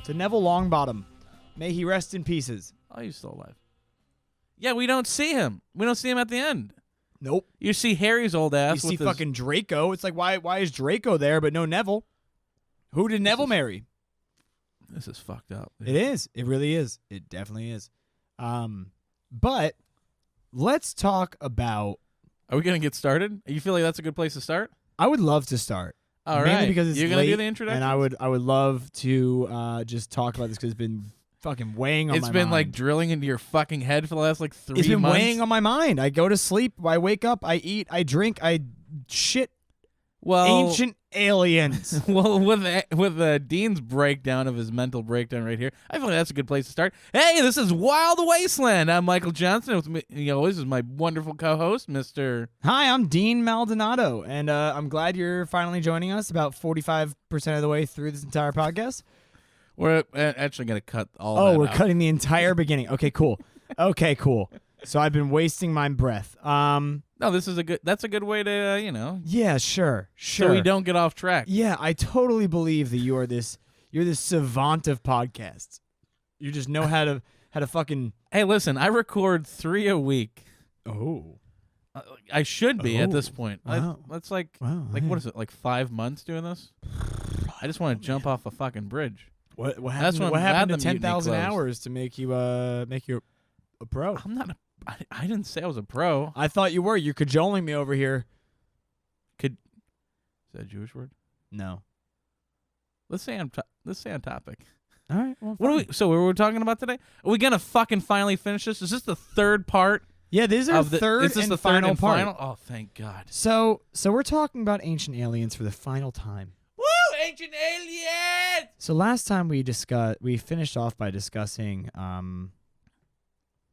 To Neville Longbottom. May he rest in pieces. Oh, he's still alive. Yeah, we don't see him. We don't see him at the end. Nope. You see Harry's old ass. You see fucking Draco. It's like, why is Draco there but no Neville? Who did Neville marry? This is fucked up. It is. It really is. It definitely is. But let's talk about... Are we going to get started? You feel like that's a good place to start? I would love to start. All Mainly right. because it's You're late, do the introduction? and I would love to just talk about this because it's been fucking weighing on my mind. It's been like drilling into your fucking head for the last like 3 months. It's been weighing on my mind. I go to sleep, I wake up, I eat, I drink, I shit. Ancient aliens. Well, with Dean's breakdown of his mental breakdown right here, I feel like that's a good place to start. Hey, this is Wild Wasteland. I'm Michael Johnson. With me, always is my wonderful co-host, Mr. Hi, I'm Dean Maldonado, and I'm glad you're finally joining us. About 45% of the way through this entire podcast. We're actually going to cut all that Oh, we're out. cutting the entire beginning. Okay, cool. Okay, cool. So I've been wasting my breath. No, that's a good way to, Yeah, sure. So we don't get off track. Yeah, I totally believe that you're this savant of podcasts. You just know how to fucking... Hey, listen, I record 3 a week. Oh. I should be at this point. Wow. That's like, Wow, what is it, like 5 months doing this? I just want to jump off a fucking bridge. What That's happened? when What happened to the mutiny 10,000 closed. hours to make you a pro? I'm not I didn't say I was a pro. I thought you were. You're cajoling me over here. Is that a Jewish word? No. Let's stay on topic. All right. Well, What are so what were we talking about today? Are we gonna fucking finally finish this? Is this the third part? Yeah, this is our third Is this and the third final and part. final? Oh, thank God. So we're talking about ancient aliens for the final time. Woo! Ancient aliens! So last time we finished off by discussing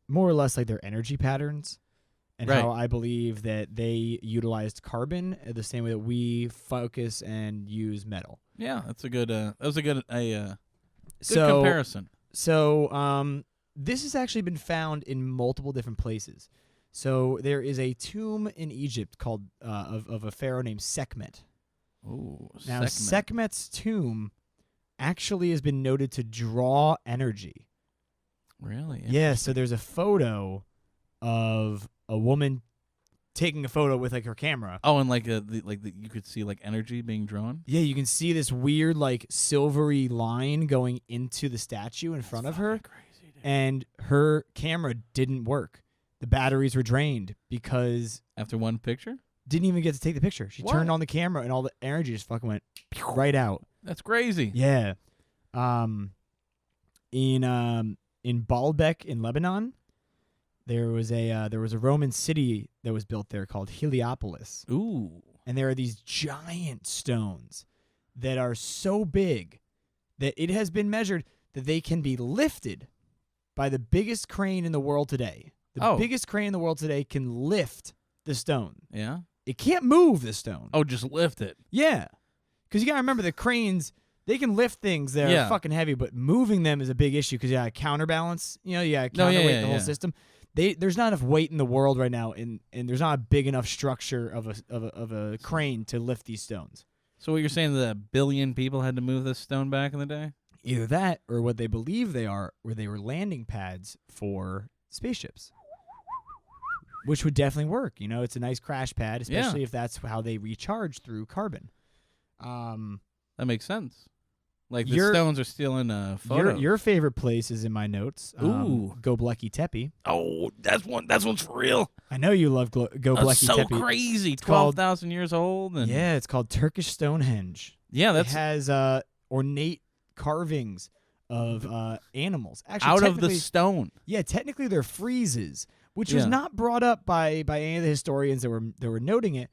more or less like their energy patterns and Right. how I believe that they utilized carbon the same way that we focus and use metal. Yeah, that's a good. That was a good So comparison. So this has actually been found in multiple different places. So there is a tomb in Egypt called of a pharaoh named Sekhmet. Ooh, Now Sekhmet's tomb actually has been noted to draw energy. Really? Yeah, so there's a photo of a woman taking a photo with like her camera. Oh, and like you could see like energy being drawn. Yeah, you can see this weird like silvery line going into the statue in front of her. Crazy, dude. And her camera didn't work. The batteries were drained because After one picture? didn't even get to take the picture. She What? turned on the camera and all the energy just fucking went right out. That's crazy. Yeah. In Baalbek in Lebanon, there was a Roman city that was built there called Heliopolis. Ooh. And there are these giant stones that are so big that it has been measured that they can be lifted by the biggest crane in the world today. The biggest crane in the world today can lift the stone. Yeah. It can't move the stone. Oh, just lift it. Yeah. Because you got to remember the cranes, they can lift things that Yeah. are fucking heavy, but moving them is a big issue because you got to counterbalance. You got to counterweight the whole system. There's not enough weight in the world right now, and there's not a big enough structure of a crane to lift these stones. So what you're saying that 1 billion people had to move this stone back in the day? Either that or what they believe they are, where they were landing pads for spaceships. Which would definitely work. It's a nice crash pad, especially if that's how they recharge through carbon. That makes sense. Like the stones are still in photos. Your favorite place is in my notes. Ooh. Göbekli Tepe. Oh, that's one's for real. I know you love Göbekli That's so Tepe. crazy. called- 12,000 years old. And Yeah, it's called Turkish Stonehenge. Yeah, It has ornate carvings of animals. Actually, out of the technically- stone. Yeah, technically they're friezes, which was not brought up by any of the historians that were noting it,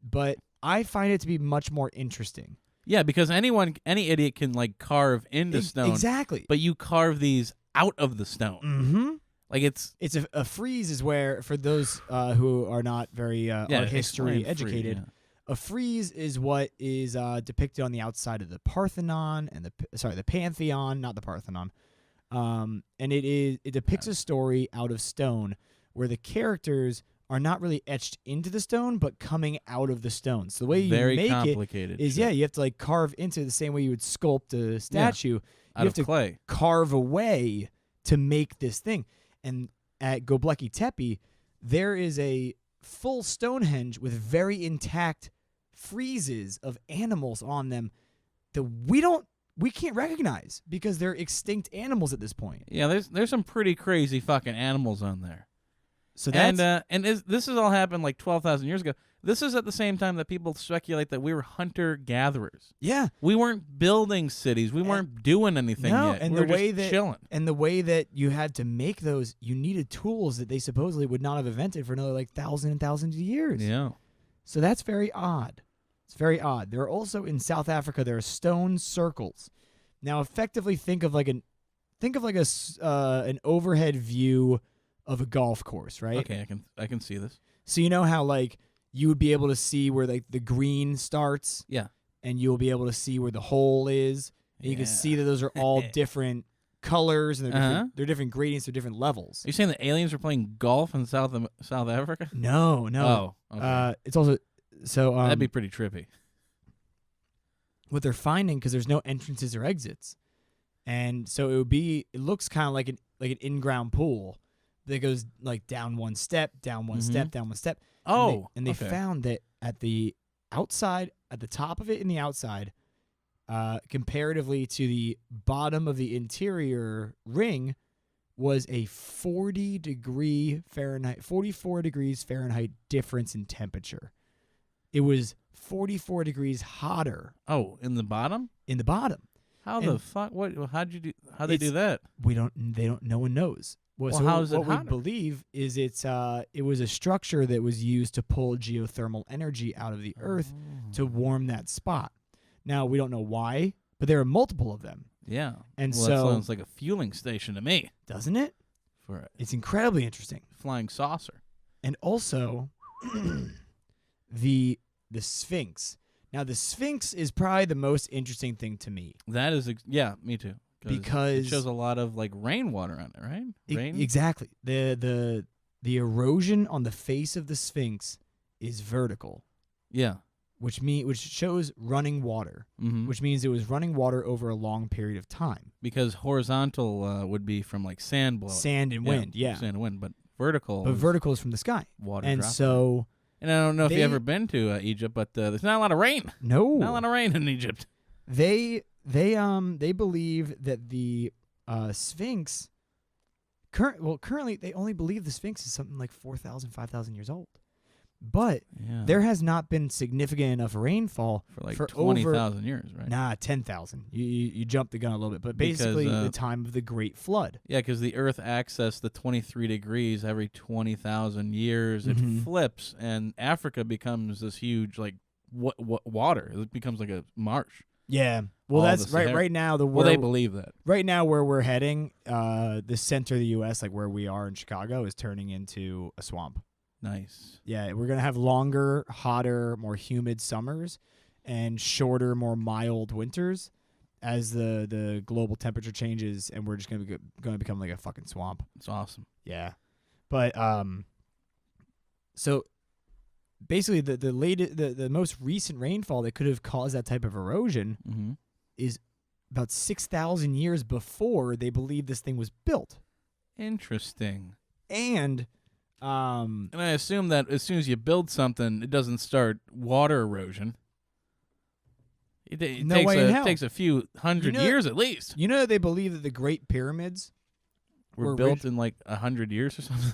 but I find it to be much more interesting. Yeah, because any idiot can like carve into stone. Exactly. But you carve these out of the stone. Mm-hmm. Like it's a frieze is where, for those who are not very art history educated, a frieze is what is depicted on the outside of the Parthenon and the Pantheon, not the Parthenon. And it depicts a story out of stone where the characters are not really etched into the stone, but coming out of the stone. So the way you make complicated it is, you have to like carve into it the same way you would sculpt a statue. Out of clay. Carve away to make this thing. And at Göbekli Tepe, there is a full Stonehenge with very intact friezes of animals on them that we can't recognize because they're extinct animals at this point. Yeah, there's some pretty crazy fucking animals on there. So that's this has all happened like 12,000 years ago. This is at the same time that people speculate that we were hunter-gatherers. Yeah. We weren't building cities. We weren't doing anything yet. And we were the way just chilling. And the way that you had to make those, you needed tools that they supposedly would not have invented for another like thousands and thousands of years. Yeah. So that's very odd. It's very odd. There are also in South Africa there are stone circles. Now, effectively, think of an overhead view of a golf course, right? Okay, I can see this. So you know how like you would be able to see where like the green starts, Yeah. and you'll be able to see where the hole is. And you can see that those are all different colors and they're different gradients, they're different levels. Are you saying that aliens were playing golf in South Africa? No. Oh, okay. It's also so that'd be pretty trippy. What they're finding, because there's no entrances or exits, and so it looks kind of like an in-ground pool that goes like down one step, down one step, down one step. Oh, and they found that at the outside, at the top of it in the outside, comparatively to the bottom of the interior ring, was a 44 degrees Fahrenheit difference in temperature. It was 44 degrees hotter. Oh, in the bottom? In the bottom. How the fuck? How'd they do that? No one knows. Well, how is it what hotter? We believe is it was a structure that was used to pull geothermal energy out of the earth to warm that spot. Now, we don't know why, but there are multiple of them. Yeah. And that sounds like a fueling station to me. Doesn't it? It's incredibly interesting. Flying saucer. And also the Sphinx. Now, the Sphinx is probably the most interesting thing to me. That is, me too. Because it shows a lot of like rainwater on it, right? Rain? Exactly. The erosion on the face of the Sphinx is vertical. Yeah. Which shows running water. Mm-hmm. Which means it was running water over a long period of time. Because horizontal would be from like sand blowing. Sand and wind, yeah. Sand and wind, but vertical. But vertical is from the sky. Water and dropping. so. And I don't know if you've ever been to Egypt, but there's not a lot of rain. No. Not a lot of rain in Egypt. They believe that the Sphinx currently they only believe the Sphinx is something like 4,000, 5,000 years old. But there has not been significant enough rainfall for like 20,000 years, right? Nah, 10,000. You jumped the gun a little bit, but basically the time of the Great Flood. Yeah, because the Earth accessed the 23 degrees every 20,000 years. It flips, and Africa becomes this huge like water. It becomes like a marsh. Yeah. Well, that's right. Right now, they believe that. Right now, where we're heading, the center of the U.S., like where we are in Chicago, is turning into a swamp. Nice. Yeah, we're gonna have longer, hotter, more humid summers, and shorter, more mild winters, as the global temperature changes, and we're just gonna become like a fucking swamp. It's awesome. Yeah, but so basically, the most recent rainfall that could have caused that type of erosion is about 6,000 years before they believe this thing was built. Interesting. And I assume that as soon as you build something, it doesn't start water erosion. It takes a few hundred years at least. You know that they believe that the Great Pyramids were built in like 100 years or something.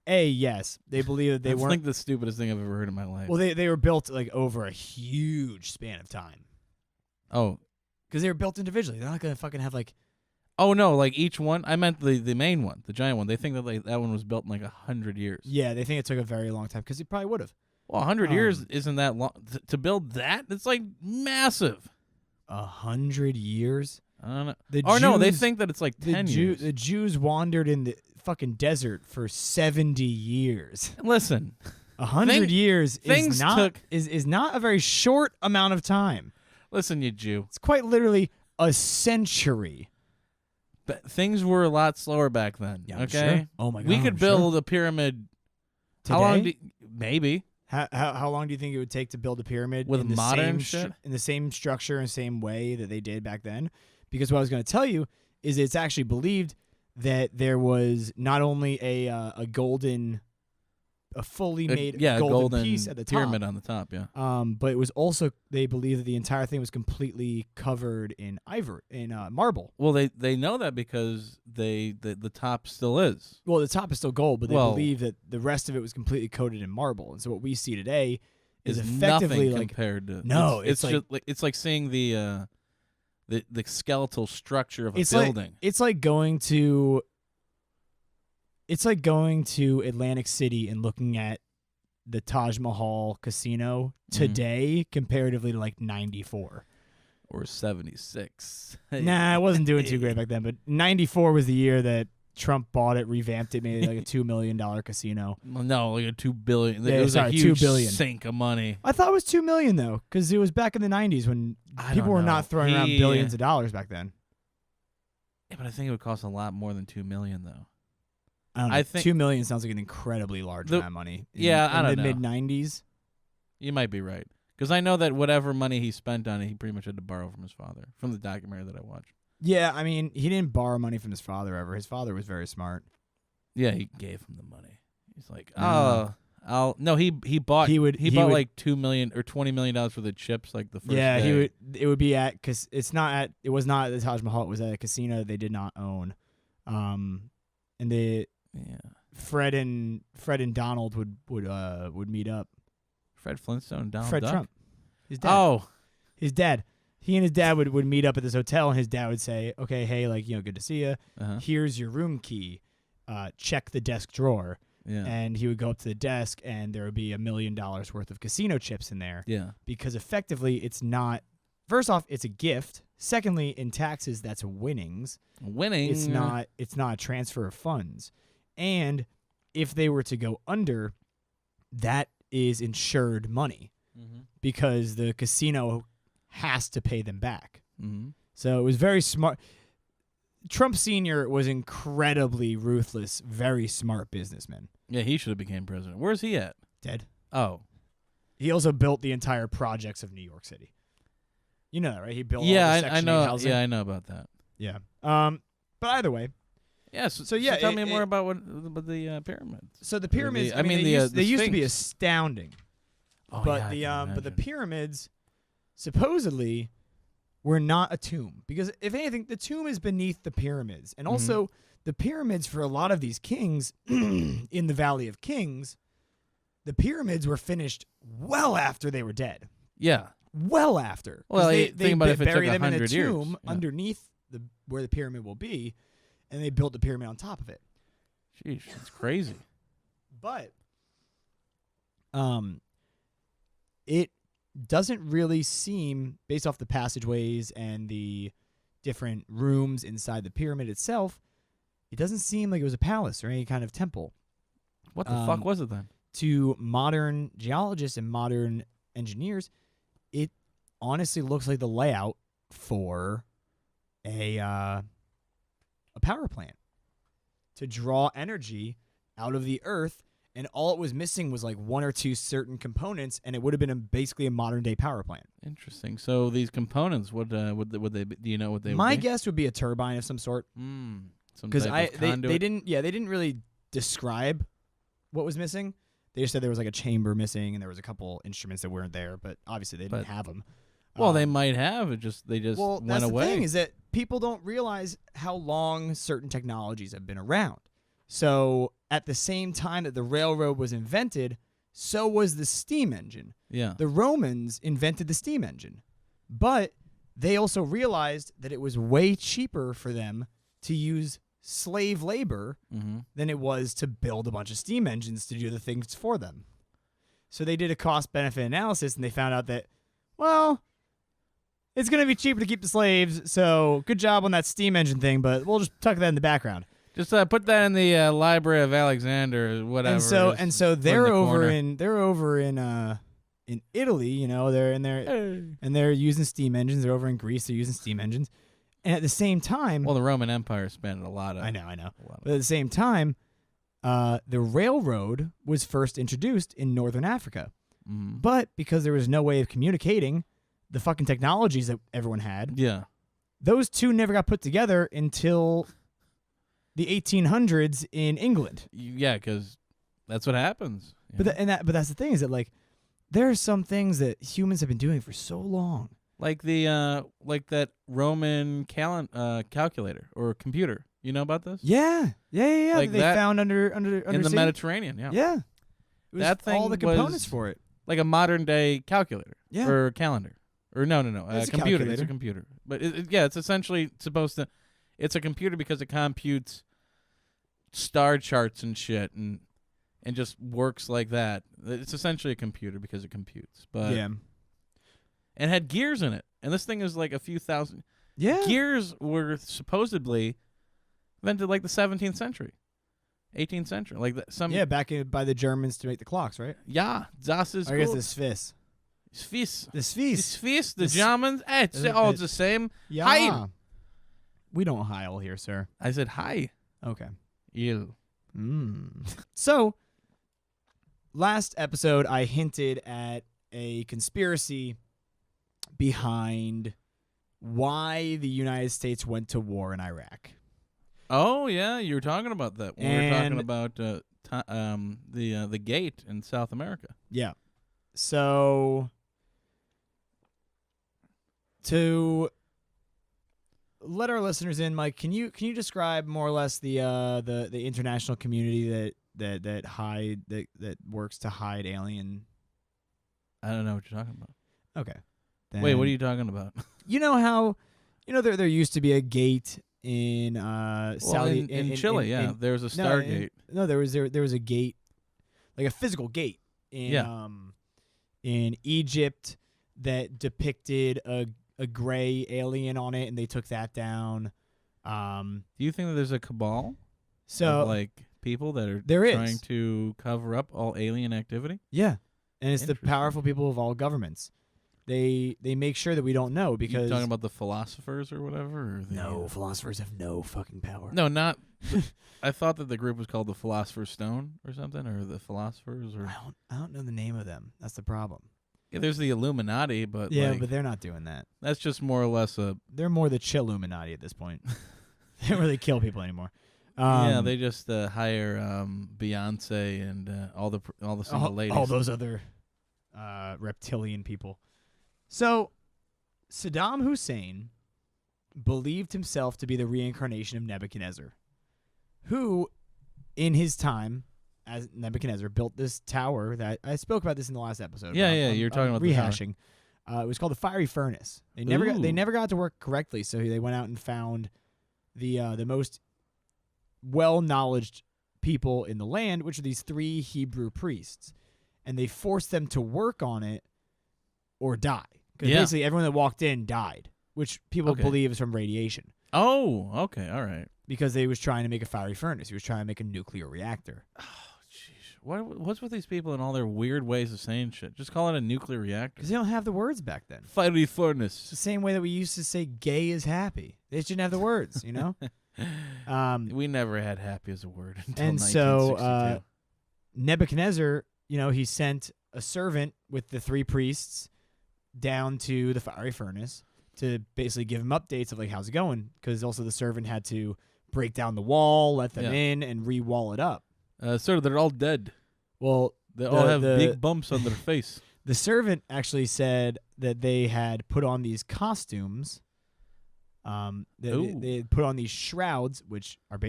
Yes, they believe that they weren't. It's like the stupidest thing I've ever heard in my life. Well, they were built like over a huge span of time. Oh, because they were built individually. They're not gonna fucking have like. Oh no! Like each one, I meant the main one, the giant one. They think that that one was built in like 100 years. Yeah, they think it took a very long time because it probably would have. Well, 100 years isn't that long to build that. It's like massive. 100 years. I don't know. The No, they Jews- think that it's like 10 years. The Jews wandered in the fucking desert for 70 years. Listen, 100 years things is not a very short amount of time. listen, you Jew. It's quite literally a century. But things were a lot slower back then. Yeah, I'm okay. sure. Oh my god. We could I'm sure. build a pyramid. Today? How long? Maybe. How long do you think it would take to build a pyramid With in the modern same shit? in the same structure and same way that they did back then? Because what I was going to tell you is it's actually believed that there was not only a fully made golden piece at the pyramid top, on the top. Yeah. but it was also, they believe that the entire thing was completely covered in marble. Well, they know that because the top still is. Well, the top is still gold, but they Well- believe that the rest of it was completely coated in marble. And so what we see today is Is effectively nothing like compared to. No, it's it's it's like seeing the skeletal structure of a it's building. It's like going to Atlantic City and looking at the Taj Mahal casino today comparatively to like 94. Or 76. Nah, it wasn't doing too great back then, but 94 was the year that Trump bought it, revamped it, made it like a $2 million casino. Well, no, like a $2 billion. Yeah, It was sorry, a huge $2 billion. sink of money. I thought it was $2 million though, because it was back in the 90s when I people don't were know. not throwing around billions of dollars back then. Yeah, but I think it would cost a lot more than $2 million, though. I don't know. I think- $2 million sounds like an incredibly large amount of money. I don't in the know. mid 90s. You might be right. Because I know that whatever money he spent on it, he pretty much had to borrow from his father, from the documentary that I watched. Yeah, I mean, he didn't borrow money from his father ever. His father was very smart. Yeah, he gave him the money. He's like, No. he bought He would- like $2 million or $20 million for the chips like the first Yeah, day. it would be at, because it was not at the Taj Mahal. It was at a casino that they did not own. And Fred and Donald would meet up. Fred Flintstone, Donald Fred Duck? Trump, his dad. Oh, His dad. He and his dad would meet up at this hotel, and his dad would say, "Okay, hey, good to see you. uh-huh. Here's your room key. Check the desk drawer." Yeah, And he would go up to the desk, and there would be $1 million worth of casino chips in there. yeah. Because effectively, it's not. First off, it's a gift. Secondly, in taxes, that's winnings. Winning. It's not a transfer of funds. And if they were to go under, that is insured money Mm-hmm. because the casino has to pay them back. Mm-hmm. So it was very smart. Trump Sr. was incredibly ruthless, very smart businessman. Yeah, he should have became president. Where's he at? Dead. Oh, He also built the entire projects of New York City. You know that, right? He built all yeah, the I Section 8 know. housing. Yeah, I know about that. Yeah. But either way, Yeah. So, yeah, tell me it- more about what the pyramids. so the pyramids. the- they the used to be Sphinx. astounding, Oh, but yeah, I can but the imagine. pyramids supposedly were not a tomb, because if anything, the tomb is beneath the pyramids, and also the pyramids for a lot of these kings in the Valley of Kings, the pyramids were finished well after they were dead. Yeah. Well after. 'Cause Well, they think about if it bury took them in a 100 years. tomb Yeah. underneath where the pyramid will be, and they built the pyramid on top of it. Sheesh, it's crazy. But it doesn't really seem, based off the passageways and the different rooms inside the pyramid itself, it doesn't seem like it was a palace or any kind of temple. What the fuck was it then? To modern geologists and modern engineers, it honestly looks like the layout for a power plant to draw energy out of the earth, and all it was missing was like one or two certain components, and it would have been basically a modern day power plant. Interesting. So these components, would they be, do you know what they My would be? guess would be a turbine of some sort, Some because type of they conduit? didn't really describe what was missing. They just said there was like a chamber missing, and there was a couple instruments that weren't there, but obviously they didn't But- have them. Well, they might have. They just Well, went that's away. the thing, is that people don't realize how long certain technologies have been around. So at the same time that the railroad was invented, so was the steam engine. Yeah. The Romans invented the steam engine, but they also realized that it was way cheaper for them to use slave labor Mm-hmm. than it was to build a bunch of steam engines to do the things for them. So they did a cost-benefit analysis, and they found out that, well, it's going to be cheaper to keep the slaves, so good job on that steam engine thing, but we'll just tuck that in the background. Just put that in the Library of Alexander, or whatever. And so they're over in Italy, you know, and they're using steam engines. They're over in Greece, they're using steam engines. And at the same time, well, the Roman Empire spent a lot of. I know. But at the same time, the railroad was first introduced in northern Africa. Mm. But because there was no way of communicating the fucking technologies that everyone had, yeah, those two never got put together until the 1800s in England. Yeah, because that's what happens. But that's the thing, is that like there are some things that humans have been doing for so long. Like that Roman calculator or computer. You know about this? Yeah. Like they found under in the sea. Mediterranean. Yeah. Yeah. It was That thing all the components was for it. Like a modern day calculator. Yeah. Or calendar. Or no. It's a Computer. calculator. It's a computer. But it's essentially supposed to. It's a computer because it computes star charts and shit and just works like that. It's essentially a computer because it computes. But Yeah. And had gears in it. And this thing is like a few thousand. Yeah. Gears were supposedly invented like the 17th century, 18th century, like back by the Germans to make the clocks, right? Yeah, das ist I guess gut. the Swiss. Swiss. The Swiss. Swiss, the The s- Germans. It's all the same. Yeah. Heil. We don't heil here, sir. I said hi. Okay. You. So, last episode, I hinted at a conspiracy behind why the United States went to war in Iraq. Oh yeah, you were talking about that. We were talking about the gate in South America. Yeah. So, to let our listeners in, Mike, can you describe more or less the international community that works to hide alien? I don't know what you're talking about. Okay. Wait, what are you talking about? You know how, there used to be a gate in Saudi in Chile, there was a Stargate. There was a gate, like a physical gate in Egypt that depicted a gray alien on it, and they took that down. Do you think that there's a cabal So of, like, people that are there trying is. to cover up all alien activity? Yeah, and it's the Interesting. powerful people of all governments. They make sure that we don't know, You because talking about the philosophers or whatever? Or the, no, philosophers have no fucking power. No, not. I thought that the group was called the Philosopher's Stone or something, or the Philosophers, or I don't know the name of them. That's the problem. yeah, there's the Illuminati, but Yeah, like, but they're not doing that. that's just more or less a They're more the Chilluminati at this point. They don't really kill people anymore. yeah. They just hire Beyonce and all the single ladies. all those other reptilian people. So, Saddam Hussein believed himself to be the reincarnation of Nebuchadnezzar, who, in his time as Nebuchadnezzar, built this tower that I spoke about this in the last episode. Yeah, you're talking about the tower. rehashing. It was called the Fiery Furnace. They never got to work correctly, so they went out and found the most well-knowledged people in the land, which are these 3 Hebrew priests, and they forced them to work on it or die. Because Yeah. basically everyone that walked in died, which people Okay. believe is from radiation. Oh, okay, all right. Because they was trying to make a fiery furnace. He was trying to make a nuclear reactor. Oh, jeez. What's with these people and all their weird ways of saying shit? Just call it a nuclear reactor. Because they don't have the words back then. Fiery It's the furnace. same way that we used to say gay is happy. They just didn't have the words, you know? We never had happy as a word until And so 1962. Nebuchadnezzar, he sent a servant with the 3 priests down to the fiery furnace to basically give him updates of like how's it going, because also the servant had to break down the wall, let them in, and re-wall it up. Sir, they're all dead. Well, They all have big bumps on their face. the servant actually said that they had put on these costumes. They had put on these shrouds, which are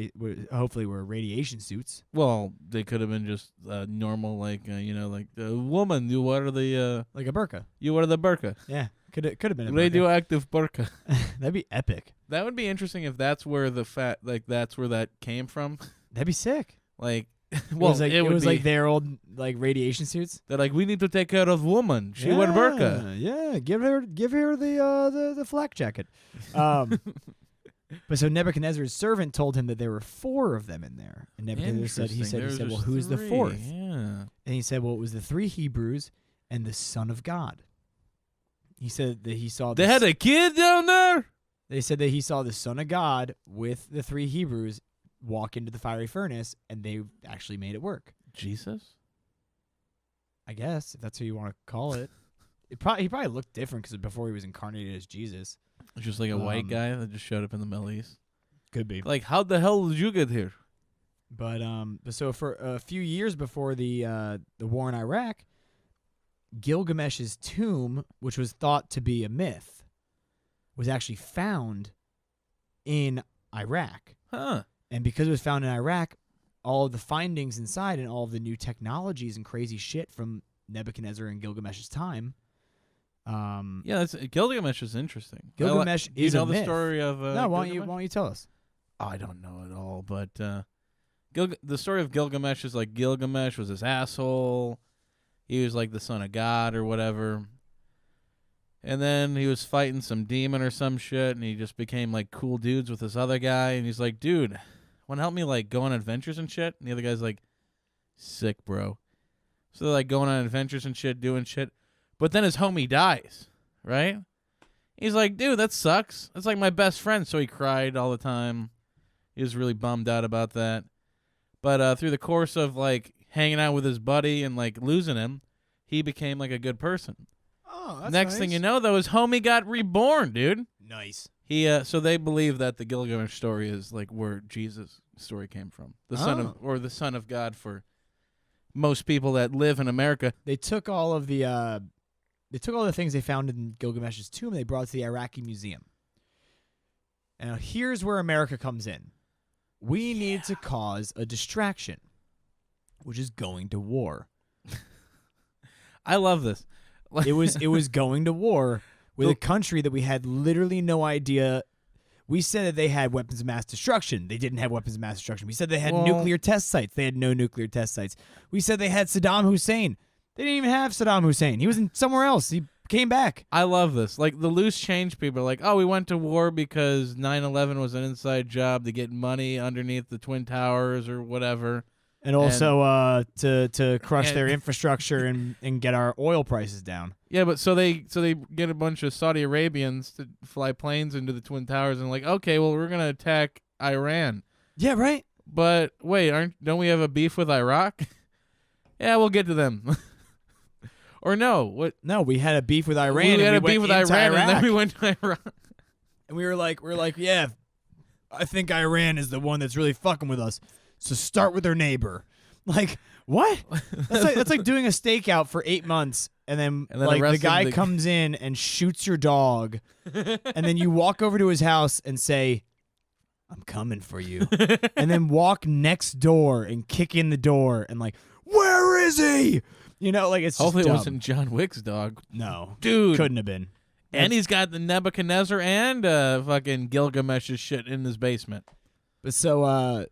hopefully were radiation suits. Well, they could have been just normal, like like the woman. You wear the Like a burqa. you wear the burqa, Yeah, could have been a burqa. radioactive burqa. That'd be epic. That would be interesting if that's where that's where that came from. That'd be sick. Like Well, it was would like be- their old like radiation suits. They're like, we need to take care of woman. She wear burqa. Yeah, give her the flak jacket. But so Nebuchadnezzar's servant told him that there were 4 of them in there, and Nebuchadnezzar said, well, who's the 4th? Yeah. And he said, well, it was the 3 Hebrews and the Son of God. He said that he saw. They had a kid down there. They said that he saw the Son of God with the 3 Hebrews walk into the fiery furnace, and they actually made it work. Jesus. I guess if that's what you want to call it. He probably looked different because before he was incarnated as Jesus. Just like a white guy that just showed up in the Middle East. Could be. Like, how the hell did you get here? But so for a few years before the war in Iraq, Gilgamesh's tomb, which was thought to be a myth, was actually found in Iraq. Huh. And because it was found in Iraq, all of the findings inside and all of the new technologies and crazy shit from Nebuchadnezzar and Gilgamesh's time. Yeah, Gilgamesh is interesting. Gilgamesh Do you is know a the myth. story of No, why Gilgamesh? don't you tell us? Oh, I don't know it all, but the story of Gilgamesh is like Gilgamesh was this asshole. He was like the son of God or whatever. And then he was fighting some demon or some shit, and he just became like cool dudes with this other guy. And he's like, dude, want to help me like go on adventures and shit? And the other guy's like, sick, bro. So they're like going on adventures and shit, doing shit. But then his homie dies, right? He's like, dude, that sucks. That's like my best friend. So he cried all the time. He was really bummed out about that. But through the course of like hanging out with his buddy and like losing him, he became like a good person. Oh, that's Next thing you know, though, his homie got reborn, dude. Nice. So they believe that the Gilgamesh story is like where Jesus' story came from, the son of God for most people that live in America. They took all of the things they found in Gilgamesh's tomb. They brought it to the Iraqi museum. Now here's where America comes in. We need to cause a distraction, which is going to war. I love this. It was going to war with a country that we had literally no idea. We said that they had weapons of mass destruction. They didn't have weapons of mass destruction. We said they had nuclear test sites. They had no nuclear test sites. We said they had Saddam Hussein. They didn't even have Saddam Hussein. He was in somewhere else. He came back. I love this. Like the loose change people are like, oh, we went to war because 9/11 was an inside job to get money underneath the Twin Towers or whatever. And also to crush their infrastructure and get our oil prices down. Yeah, but so they get a bunch of Saudi Arabians to fly planes into the Twin Towers and like, okay, well, we're gonna attack Iran. Yeah, right. But wait, don't we have a beef with Iraq? Yeah, we'll get to them. Or no, what? No, we had a beef with Iran. We had and a beef with Iran, and then we went to Iraq. And we were like, yeah, I think Iran is the one that's really fucking with us. So start with their neighbor. Like, what? That's like doing a stakeout for 8 months, and then like the guy comes in and shoots your dog, and then you walk over to his house and say, I'm coming for you. And then walk next door and kick in the door and like, where is he? You know, like it's just hopefully dumb. it wasn't John Wick's dog. No. Dude. Couldn't have been. And he's got the Nebuchadnezzar and fucking Gilgamesh's shit in his basement. But so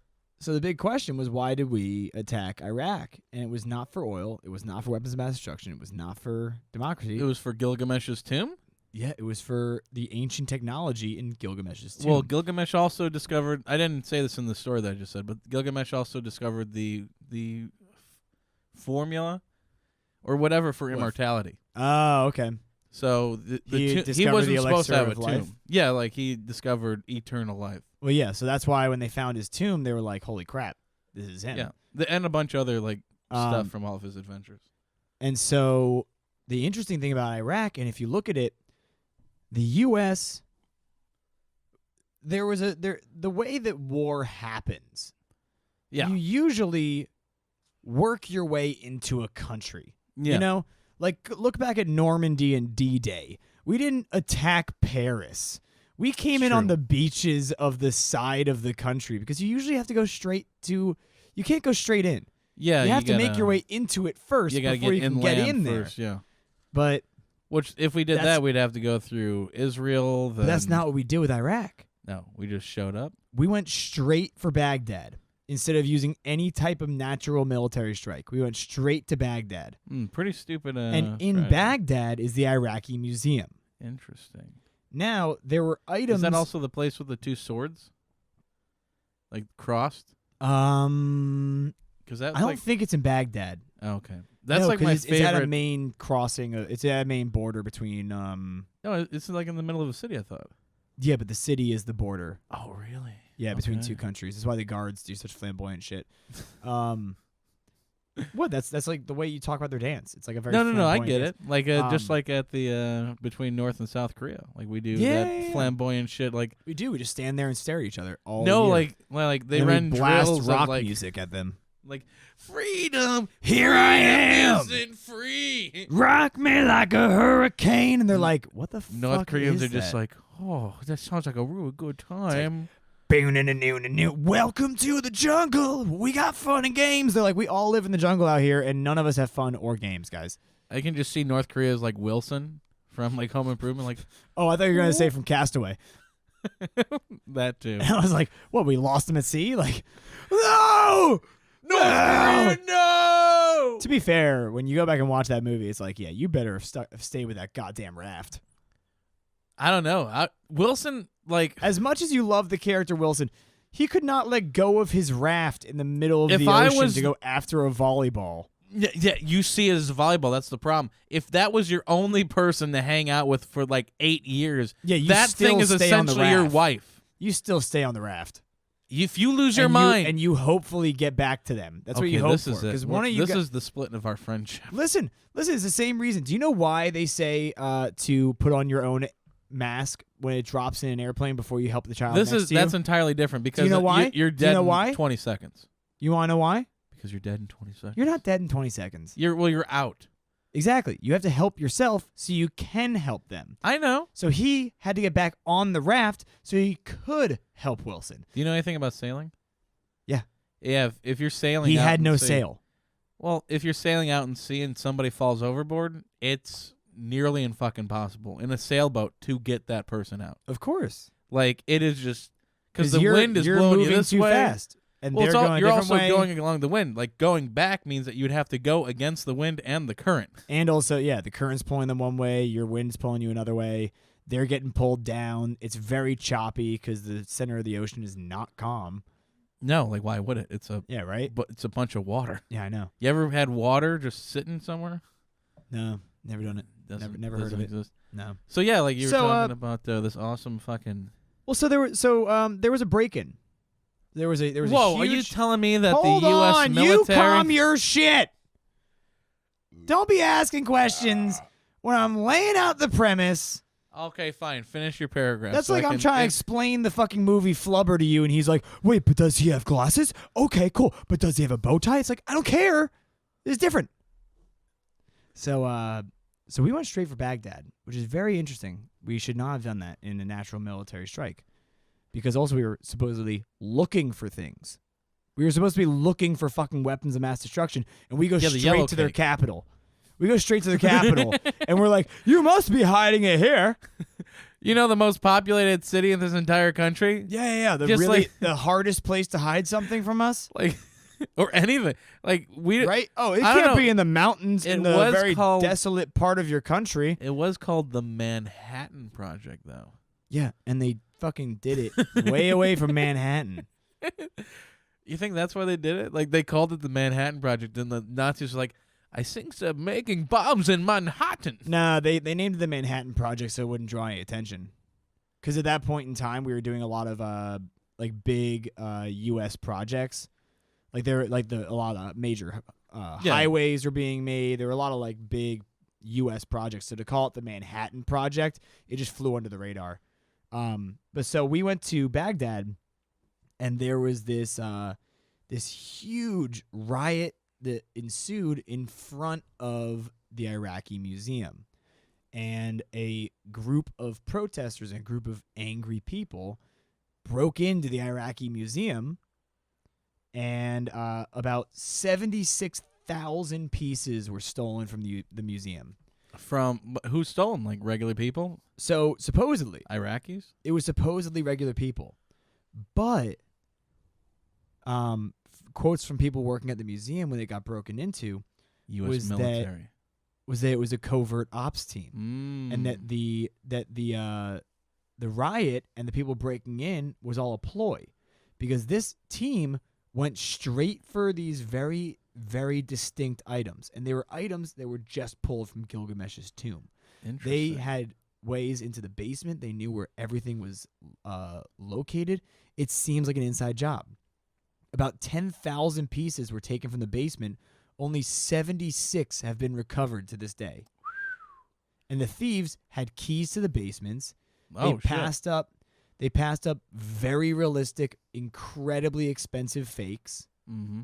the big question was, why did we attack Iraq? And it was not for oil. It was not for weapons of mass destruction. It was not for democracy. It was for Gilgamesh's tomb? Yeah, it was for the ancient technology in Gilgamesh's tomb. Well, Gilgamesh also discovered, I didn't say this in the story that I just said, but Gilgamesh also discovered the formula or whatever for immortality. Oh, okay. So He he discovered wasn't the supposed to have a elixir of life? tomb. Yeah, like he discovered eternal life. Well, yeah, so that's why when they found his tomb, they were like, holy crap, this is him. Yeah, and a bunch of other like stuff from all of his adventures. And so the interesting thing about Iraq, and if you look at it, the U.S., the way that war happens, Yeah. you usually work your way into a country. Yeah. You know? Like, look back at Normandy and D-Day. We didn't attack Paris. We came in on the beaches of the side of the country because you usually have to go straight to... You can't go straight in. Yeah, you have to make your way into it first before you can get in there. First, yeah. But... Which, if we did that, we'd have to go through Israel. Then... But that's not what we did with Iraq. No, we just showed up. We went straight for Baghdad. instead of using any type of natural military strike. We went straight to Baghdad. Pretty stupid. And in strategy. Baghdad is the Iraqi Museum. Interesting. Now, there were items... Is that also the place with the two swords? Like, crossed? Because I don't think it's in Baghdad. Oh, okay. That's no, like my it's favorite. It's at a main crossing. It's at a main border between... No, it's like in the middle of a city, I thought. Yeah, but the city is the border. Oh, really? Yeah, between two countries. That's why the guards do such flamboyant shit. What? That's like the way you talk about their dance. It's like a very no. I flamboyant get dance. it. Like just like at the between North and South Korea, like we do that flamboyant shit. Like we do. We just stand there and stare at each other all year. year. like they and ran we blast drills rock of like music at them. Like freedom, here I am, isn't free. Rock me like a hurricane, and they're like, "What the fuck?" North Koreans is are just that? like, "Oh, that sounds like a really good time." Welcome to the jungle. We got fun and games. They're like, we all live in the jungle out here, and none of us have fun or games, guys. I can just see North Korea as like Wilson from like Home Improvement. Like, oh, I thought you were gonna say from Castaway. That too. And I was like, what? We lost him at sea? Like, no, North Korea, no. To be fair, when you go back and watch that movie, it's like, yeah, you better have stayed with that goddamn raft. I don't know. Wilson, like, as much as you love the character Wilson, he could not let go of his raft in the middle of the ocean to go after a volleyball. Yeah, you see it as volleyball. That's the problem. If that was your only person to hang out with for like 8 years, that thing is essentially your wife. You still stay on the raft. If you lose your mind, and you hopefully get back to them. That's what you hope for. Because one of you, this is the splitting of our friendship. Listen. It's the same reason. Do you know why they say to put on your own mask when it drops in an airplane before you help the child next to you? That's entirely different because you know why? You're dead in 20 seconds. You want to know why? Because you're dead in 20 seconds. You're not dead in 20 seconds. You're out. Exactly. You have to help yourself so you can help them. I know. So he had to get back on the raft so he could help Wilson. Do you know anything about sailing? Yeah. Yeah, if you're sailing He out had in no sea, sail. Well, if you're sailing out in sea and somebody falls overboard, it's nearly impossible in a sailboat to get that person out. Of course. Like, it is just because the wind is you're blowing moving you this too way. Fast. And well, they're going a you're different also way. going along the wind. Like, going back means that you'd have to go against the wind and the current. And also, yeah, the current's pulling them one way, your wind's pulling you another way. They're getting pulled down. It's very choppy because the center of the ocean is not calm. No, like, why would it? Yeah, right? But it's a bunch of water. Yeah, I know. You ever had water just sitting somewhere? No, never done it. Never heard of exist. it. No. So yeah, like you were talking about this awesome fucking. Well, there was a break-in. There was a Whoa, huge... are you telling me that Hold the U.S. on, military? you calm your shit. Don't be asking questions when I'm laying out the premise. Okay, fine. Finish your paragraph. That's like I'm trying to explain the fucking movie Flubber to you, and he's like, wait, but does he have glasses? Okay, cool. But does he have a bow tie? It's like, I don't care. It's different. So we went straight for Baghdad, which is very interesting. We should not have done that in a natural military strike. Because also we were supposedly looking for things. We were supposed to be looking for fucking weapons of mass destruction, and we go straight to their capital. We go straight to their capital, and we're like, you must be hiding it here. You know the most populated city in this entire country? Yeah. The hardest place to hide something from us? Like, or anything. Like, we... Right? Oh, it can't be in the mountains in the very desolate part of your country. It was called the Manhattan Project, though. Yeah, and they fucking did it way away from Manhattan. You think that's why they did it? Like, they called it the Manhattan Project, and the Nazis were like, I think they're making bombs in Manhattan. Nah, they named it the Manhattan Project so it wouldn't draw any attention. Because at that point in time, we were doing a lot of big U.S. projects. Like there, a lot of major highways were being made. There were a lot of like big U.S. projects. So to call it the Manhattan Project, it just flew under the radar. But so we went to Baghdad, and there was this huge riot that ensued in front of the Iraqi Museum. And a group of protesters and a group of angry people broke into the Iraqi Museum, and about 76,000 pieces were stolen from the museum. From who stole them? Like regular people? So supposedly Iraqis? It was supposedly regular people, but quotes from people working at the museum when it got broken into U.S. was military. that it was a covert ops team, and that the riot and the people breaking in was all a ploy, because this team went straight for these very, very distinct items, and they were items that were just pulled from Gilgamesh's tomb. They had ways into the basement. They knew where everything was located. It seems like an inside job. About 10,000 pieces were taken from the basement. Only 76 have been recovered to this day. And the thieves had keys to the basements. They passed up very realistic, incredibly expensive fakes. Mm-hmm.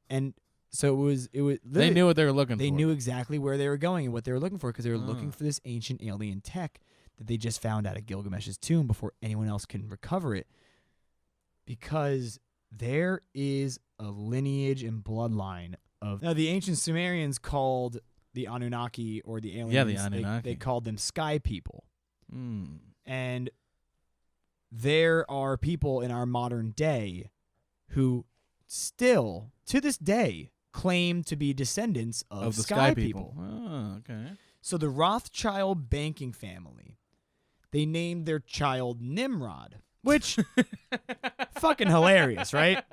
And so it was they knew what they were looking for. They knew exactly where they were going and what they were looking for, because they were looking for this ancient alien tech that they just found out of Gilgamesh's tomb before anyone else can recover it. Because there is a lineage and bloodline of... Now, the ancient Sumerians called the Anunnaki, or the aliens... Yeah, the Anunnaki. They called them sky people. Mm. And there are people in our modern day who still, to this day, claim to be descendants of the sky people. Oh, okay. So the Rothschild banking family, they named their child Nimrod, which fucking hilarious, right?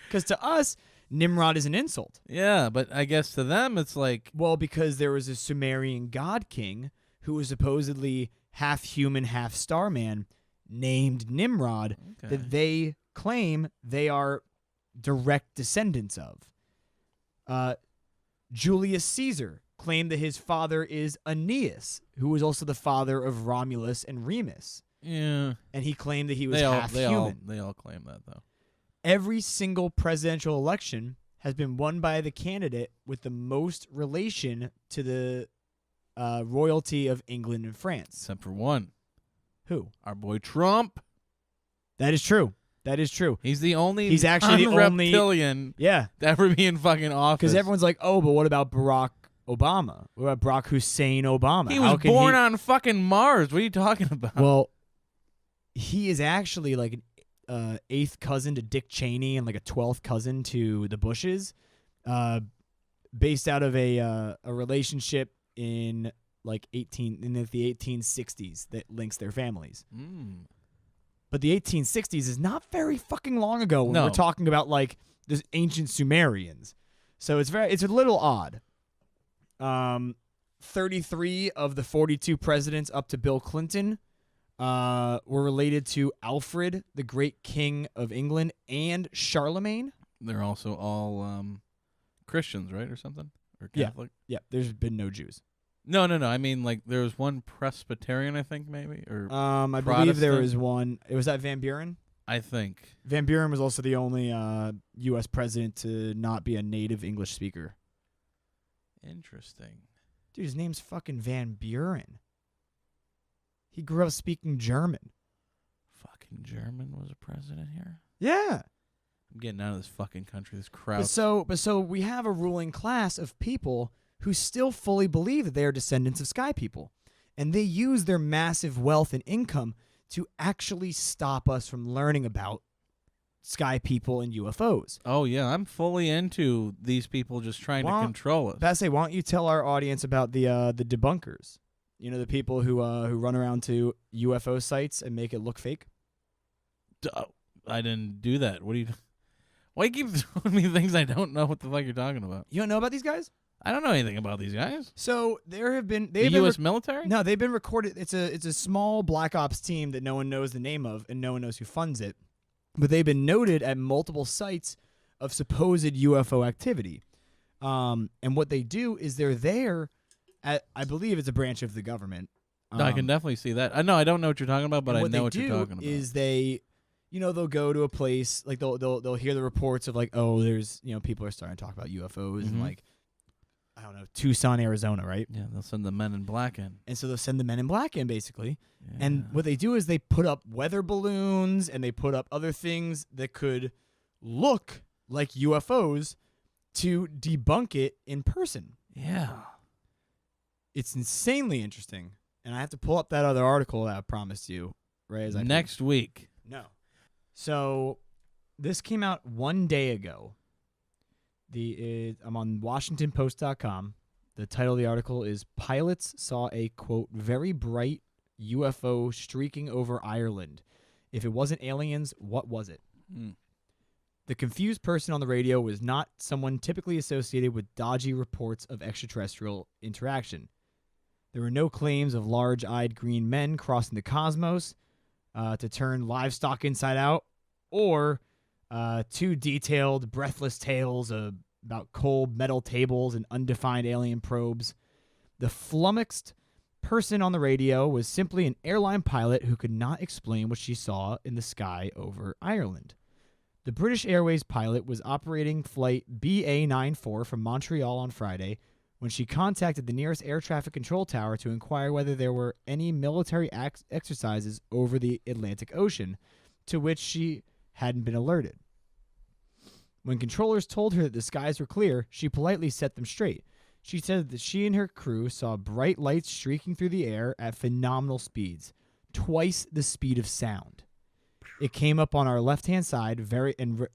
Because to us, Nimrod is an insult. Yeah, but I guess to them it's like... Well, because there was a Sumerian god king who was supposedly half human, half starman, named Nimrod, that they claim they are direct descendants of. Julius Caesar claimed that his father is Aeneas, who was also the father of Romulus and Remus. Yeah. And he claimed that he was half human. They all claim that, though. Every single presidential election has been won by the candidate with the most relation to the royalty of England and France. Except for one. Who? Our boy Trump. That is true. That is true. He's the only He's actually the only reptilian to ever be in fucking office. Because everyone's like, oh, but what about Barack Obama? What about Barack Hussein Obama? He was born on fucking Mars. What are you talking about? Well, he is actually like an 8th cousin to Dick Cheney and like a 12th cousin to the Bushes, based out of a relationship in like the 1860s that links their families. But the 1860s is not very fucking long ago when we're talking about like this ancient Sumerians. So it's a little odd. 33 of the 42 presidents up to Bill Clinton were related to Alfred, the great king of England, and Charlemagne. They're also all Christians, right, or something? Or Catholic? Yeah, there's been no Jews. No. I mean, like, there was one Presbyterian, I think, maybe, or I believe there was one. Was that Van Buren? I think. Van Buren was also the only U.S. president to not be a native English speaker. Interesting. Dude, his name's fucking Van Buren. He grew up speaking German. Fucking German was a president here? Yeah. I'm getting out of this fucking country, this crowd. But so we have a ruling class of people who still fully believe that they are descendants of sky people. And they use their massive wealth and income to actually stop us from learning about sky people and UFOs. Oh, yeah. I'm fully into these people just trying to control us. Bassay, why don't you tell our audience about the debunkers? You know, the people who run around to UFO sites and make it look fake? I didn't do that. Why you keep throwing me things I don't know what the fuck you're talking about? You don't know about these guys? I don't know anything about these guys. So there have been... The U.S. military? No, they've been recorded. It's a small Black Ops team that no one knows the name of and no one knows who funds it. But they've been noted at multiple sites of supposed UFO activity. And what they do is they're there at, I believe it's a branch of the government. No, I can definitely see that. I don't know what you're talking about, but I know what you're talking about. Is they, they'll go to a place, like they'll hear the reports of like, oh, there's, people are starting to talk about UFOs and like, I don't know, Tucson, Arizona, right? Yeah, they'll send the men in black in. And so they'll send the men in black in, basically. Yeah. And what they do is they put up weather balloons and they put up other things that could look like UFOs to debunk it in person. Yeah. It's insanely interesting. And I have to pull up that other article that I promised you, right? Next week. No. So This came out 1 day ago. I'm on WashingtonPost.com. The title of the article is "Pilots Saw a, quote, very bright UFO streaking over Ireland. If it wasn't aliens, what was it?" The confused person on the radio was not someone typically associated with dodgy reports of extraterrestrial interaction. There were no claims of large-eyed green men crossing the cosmos to turn livestock inside out, or too detailed, breathless tales about cold metal tables and undefined alien probes. The flummoxed person on the radio was simply an airline pilot who could not explain what she saw in the sky over Ireland. The British Airways pilot was operating flight BA94 from Montreal on Friday when she contacted the nearest air traffic control tower to inquire whether there were any military exercises over the Atlantic Ocean, to which she hadn't been alerted. When controllers told her that the skies were clear, she politely set them straight. She said that she and her crew saw bright lights streaking through the air at phenomenal speeds, twice the speed of sound. It came up on our left-hand side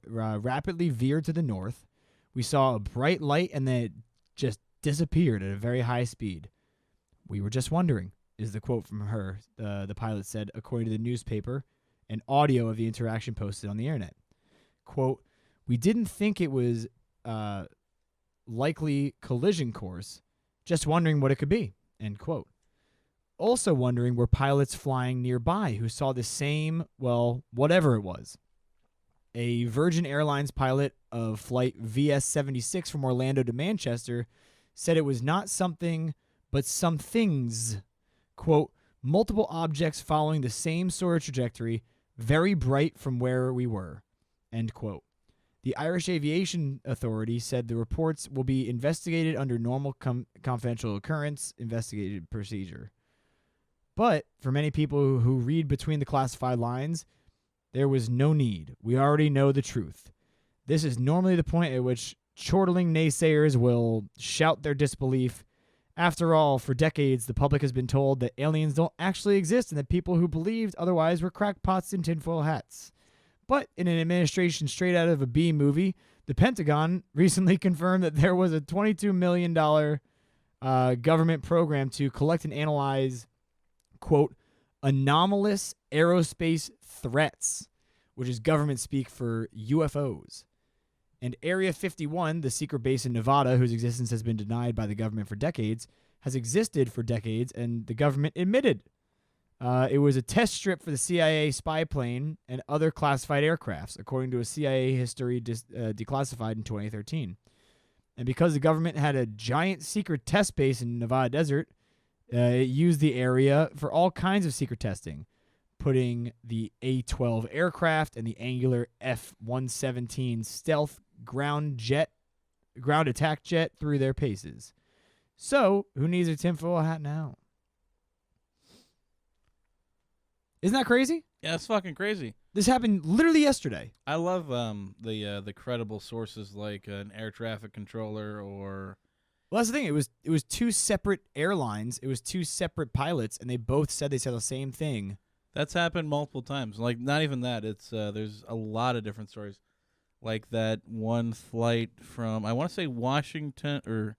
rapidly veered to the north. We saw a bright light and then it just disappeared at a very high speed. "We were just wondering," is the quote from her, the pilot said, according to the newspaper, and audio of the interaction posted on the internet. Quote, "We didn't think it was likely collision course, just wondering what it could be," end quote. Also wondering were pilots flying nearby who saw the same, well, whatever it was. A Virgin Airlines pilot of flight VS-76 from Orlando to Manchester said it was not something, but some things. Quote, "Multiple objects following the same sort of trajectory, very bright from where we were," end quote. The Irish Aviation Authority said the reports will be investigated under normal confidential occurrence investigated procedure. But for many people who read between the classified lines, there was no need. We already know the truth. This is normally the point at which chortling naysayers will shout their disbelief. After all, for decades, the public has been told that aliens don't actually exist and that people who believed otherwise were crackpots in tinfoil hats. But in an administration straight out of a B movie, the Pentagon recently confirmed that there was a $22 million government program to collect and analyze, quote, anomalous aerospace threats, which is government speak for UFOs. And Area 51, the secret base in Nevada, whose existence has been denied by the government for decades, has existed for decades, and the government admitted. It was a test strip for the CIA spy plane and other classified aircrafts, according to a CIA history declassified in 2013. And because the government had a giant secret test base in Nevada desert, it used the area for all kinds of secret testing, putting the A-12 aircraft and the angular F-117 stealth ground attack jet through their paces. So, who needs a tinfoil hat now? Isn't that crazy? Yeah, it's fucking crazy. This happened literally yesterday. I love the credible sources like an air traffic controller or. Well, that's the thing. It was two separate airlines. It was two separate pilots, and they both said they said the same thing. That's happened multiple times. Like, not even that. It's there's a lot of different stories. Like that one flight from, I want to say Washington or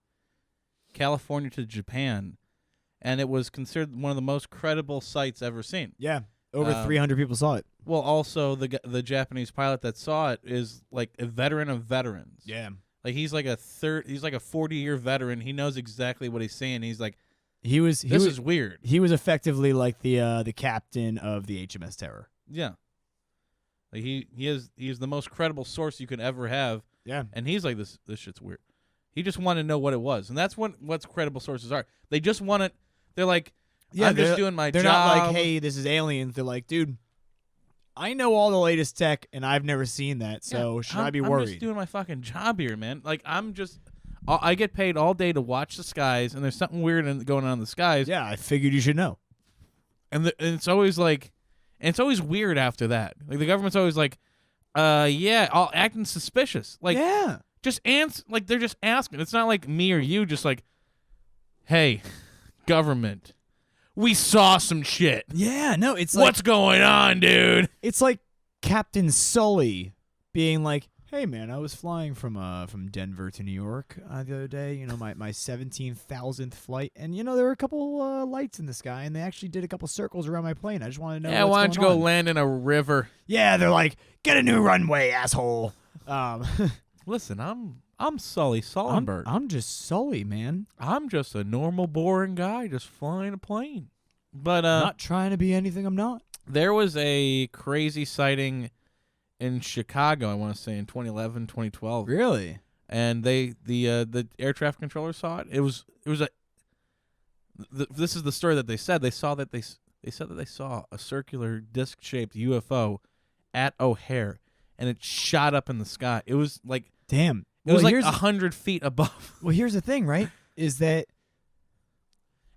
California to Japan, and it was considered one of the most credible sights ever seen. Yeah, over 300 people saw it. Well, also the Japanese pilot that saw it is like a veteran of veterans. Yeah. Like he's like a 40-year veteran. He knows exactly what he's saying. He's like, this is weird. He was effectively like the captain of the HMS Terror. Yeah. Like he's the most credible source you could ever have. Yeah. And he's like, this shit's weird. He just wanted to know what it was. And that's what's credible sources are. They just want it. They're like, yeah, I'm just doing my job. They're not like, hey, this is aliens. They're like, dude, I know all the latest tech, and I've never seen that, so should I be worried? I'm just doing my fucking job here, man. Like, I get paid all day to watch the skies, and there's something weird going on in the skies. Yeah, I figured you should know. And it's always like, and it's always weird after that. Like, the government's always like, yeah, all acting suspicious. Like, yeah. Just answer, like, they're just asking. It's not like me or you just like, hey, government, we saw some shit. Yeah, no, it's like, what's going on, dude? It's like Captain Sully being like, "Hey man, I was flying from Denver to New York the other day. You know, my 17,000th flight, and you know there were a couple lights in the sky, and they actually did a couple circles around my plane. I just wanted to know. Yeah, why don't you go on. land in a river? Yeah, they're like, get a new runway, asshole. Listen, I'm Sully Sullenberg. I'm just Sully, man. I'm just a normal, boring guy just flying a plane. But not trying to be anything I'm not. There was a crazy sighting in Chicago, I want to say in 2011, 2012. Really? And the air traffic controller saw it. It was this is the story that they said. They said that they saw a circular disc-shaped UFO at O'Hare, and it shot up in the sky. It was like damn. It was like 100 feet above. Well, here's the thing, right? Is that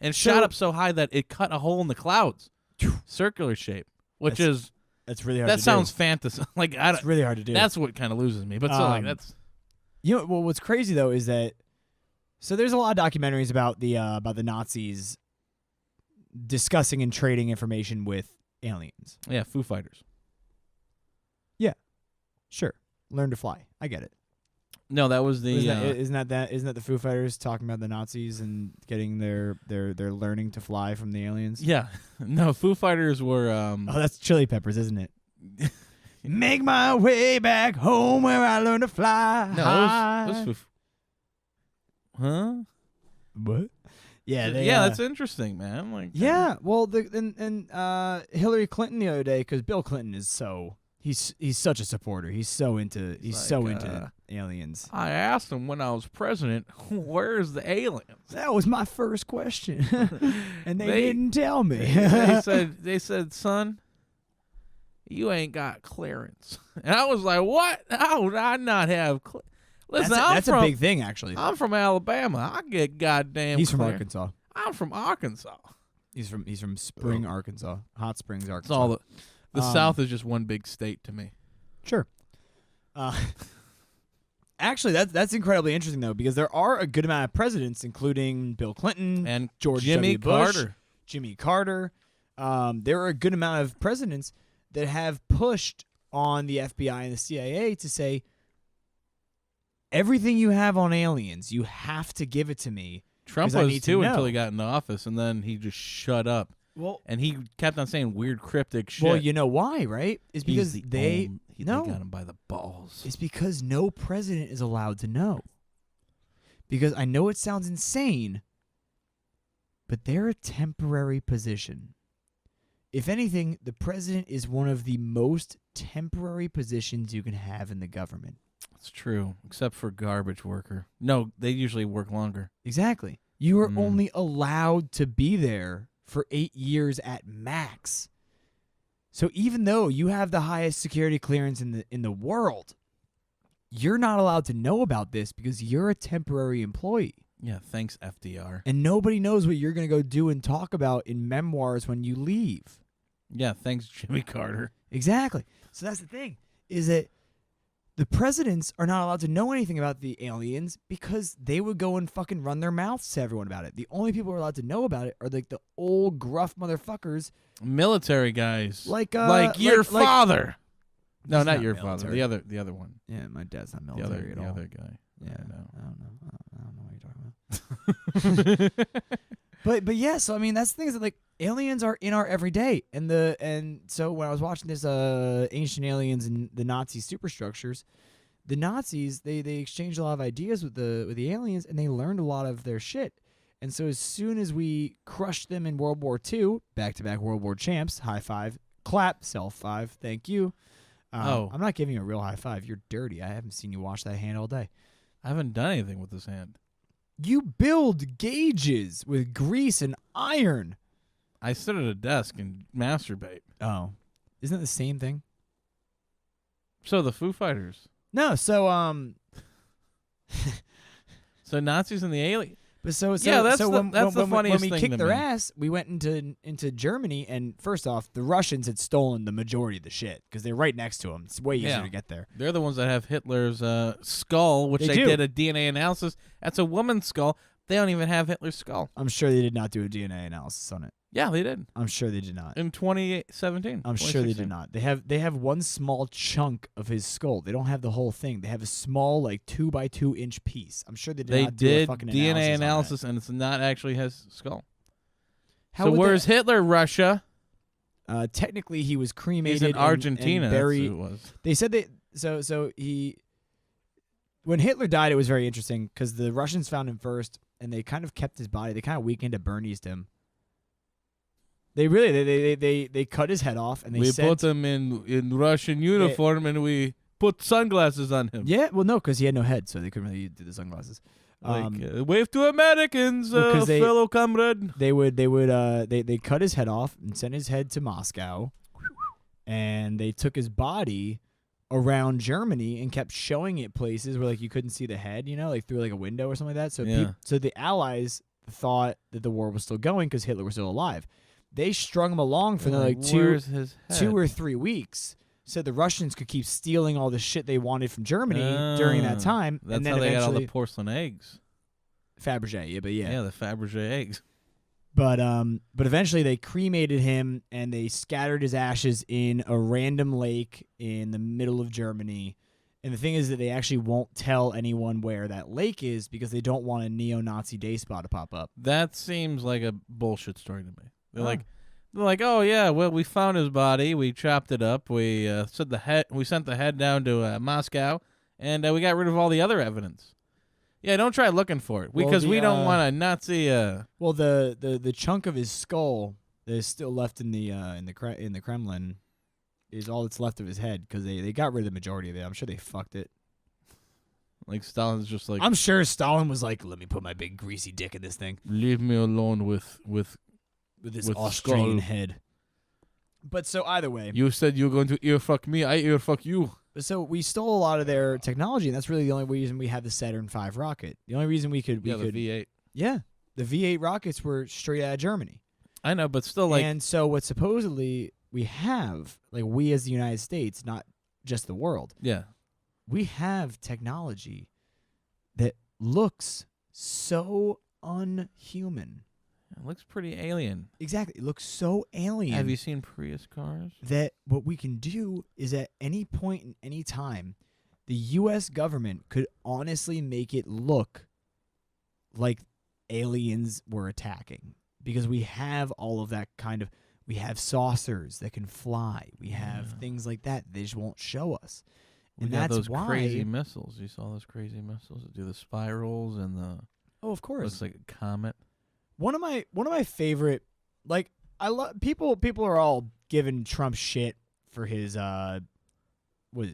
and it shot up so high that it cut a hole in the clouds, circular shape, which that's really hard. That sounds fantasy. Like it's really hard to do. That's what kind of loses me. But still, like that's. You know, well, what's crazy though is that so there's a lot of documentaries about the Nazis discussing and trading information with aliens. Yeah, Foo Fighters. Yeah, sure. Learn to fly. I get it. No, that was the. Isn't that the Foo Fighters talking about the Nazis and getting their learning to fly from the aliens? Yeah, no, Foo Fighters were. Oh, that's Chili Peppers, isn't it? Make my way back home where I learn to fly. No, it was Huh? What? Yeah, that's interesting, man. Like, yeah, well, Hillary Clinton the other day, because Bill Clinton is he's such a supporter. He's so into aliens. I asked him when I was president, "Where's the aliens?" That was my first question, and they didn't tell me. they said, "Son, you ain't got clearance." And I was like, "What? How would I not have clearance?" Listen, that's a big thing, actually. I'm from Alabama. I get goddamn. He's from clear. Arkansas. I'm from Arkansas. He's from Spring, Arkansas. Hot Springs, Arkansas. It's all the South is just one big state to me. Sure. Actually, that's incredibly interesting though, because there are a good amount of presidents, including Bill Clinton and George Jimmy W. Bush, Carter. Jimmy Carter. There are a good amount of presidents that have pushed on the FBI and the CIA to say, everything you have on aliens, you have to give it to me. Trump was too until he got into office, and then he just shut up. Well, and he kept on saying weird, cryptic shit. Well, you know why, right? It's because they got him by the balls. It's because no president is allowed to know. Because I know it sounds insane, but they're a temporary position. If anything, the president is one of the most temporary positions you can have in the government. That's true, except for garbage worker. No, they usually work longer. Exactly. You are only allowed to be there for 8 years at max. So even though you have the highest security clearance in the world, you're not allowed to know about this because you're a temporary employee. Yeah, thanks, FDR. And nobody knows what you're going to go do and talk about in memoirs when you leave. Yeah, thanks, Jimmy Carter. Exactly. So that's the thing, is that the presidents are not allowed to know anything about the aliens because they would go and fucking run their mouths to everyone about it. The only people who are allowed to know about it are like the old gruff motherfuckers, military guys, like your father. No, not your military. father. The other one. Yeah, my dad's not military at all. The other guy. Yeah, I don't know what you're talking about. But yeah, so I mean that's the thing is that like aliens are in our everyday, and so when I was watching this Ancient Aliens and the Nazi superstructures, the Nazis they exchanged a lot of ideas with the aliens, and they learned a lot of their shit. And so as soon as we crushed them in World War II, back-to-back World War champs, high five, clap, self five, thank you. I'm not giving you a real high five. You're dirty. I haven't seen you wash that hand all day. I haven't done anything with this hand. You build gauges with grease and iron. I sit at a desk and masturbate. Oh. Isn't it the same thing? So the Foo Fighters. No, so So Nazis and the alien. But so yeah, that's so the when funniest we thing kicked to their me. ass, we went into Germany, and first off, the Russians had stolen the majority of the shit because they're right next to them. It's way easier to get there. They're the ones that have Hitler's skull, which they did a DNA analysis. That's a woman's skull. They don't even have Hitler's skull. I'm sure they did not do a DNA analysis on it. Yeah, they did. I'm sure they did not. In 2017. I'm sure they did not. They have one small chunk of his skull. They don't have the whole thing. They have a small, like 2 by 2 inch piece. I'm sure they did not do a fucking DNA analysis, and it's not actually his skull. How so would where's Hitler, Russia? Technically, he was cremated He's in Argentina. and buried. That's who it was. They said so he. When Hitler died, it was very interesting because the Russians found him first, and they kind of kept his body. They kind of weakened to Bernies'd him. They really they cut his head off and they put him in Russian uniform and we put sunglasses on him. Yeah, well, no, because he had no head, so they couldn't really do the sunglasses. Wave to Americans, fellow comrade. They cut his head off and sent his head to Moscow, and they took his body around Germany and kept showing it places where like you couldn't see the head, like through like a window or something like that. So so the Allies thought that the war was still going because Hitler was still alive. They strung him along for like 2 or 3 weeks, so the Russians could keep stealing all the shit they wanted from Germany during that time. That's and then how they got all eventually the porcelain eggs. Fabergé, yeah, the Fabergé eggs. But eventually they cremated him and they scattered his ashes in a random lake in the middle of Germany. And the thing is that they actually won't tell anyone where that lake is because they don't want a neo-Nazi day spa to pop up. That seems like a bullshit story to me. They're like, oh yeah, well we found his body, we chopped it up, we sent the head down to Moscow, and we got rid of all the other evidence. Yeah, don't try looking for it because we don't want a Nazi. Well, the chunk of his skull that is still left in the Kremlin is all that's left of his head because they got rid of the majority of it. I'm sure they fucked it. Like Stalin's just like. I'm sure Stalin was like, "Let me put my big greasy dick in this thing. Leave me alone with this Australian head." But so either way, you said you were going to ear fuck me. I ear fuck you. So we stole a lot of their technology, and that's really the only reason we have the Saturn V rocket. The only reason we could the V8. Yeah, the V8 rockets were straight out of Germany. I know, but still, like. And so what supposedly we have, like we as the United States, not just the world. Yeah. We have technology that looks so unhuman. It looks pretty alien. Exactly. It looks so alien. Have you seen Prius cars? That what we can do is at any point in any time, the U.S. government could honestly make it look like aliens were attacking. Because we have all of that kind of... We have saucers that can fly. We have things like that. They just won't show us. And got that's those why... crazy missiles. You saw those crazy missiles that do the spirals and the... Oh, of course. Looks like a comet. One of my favorite, like, I love people are all giving Trump shit for his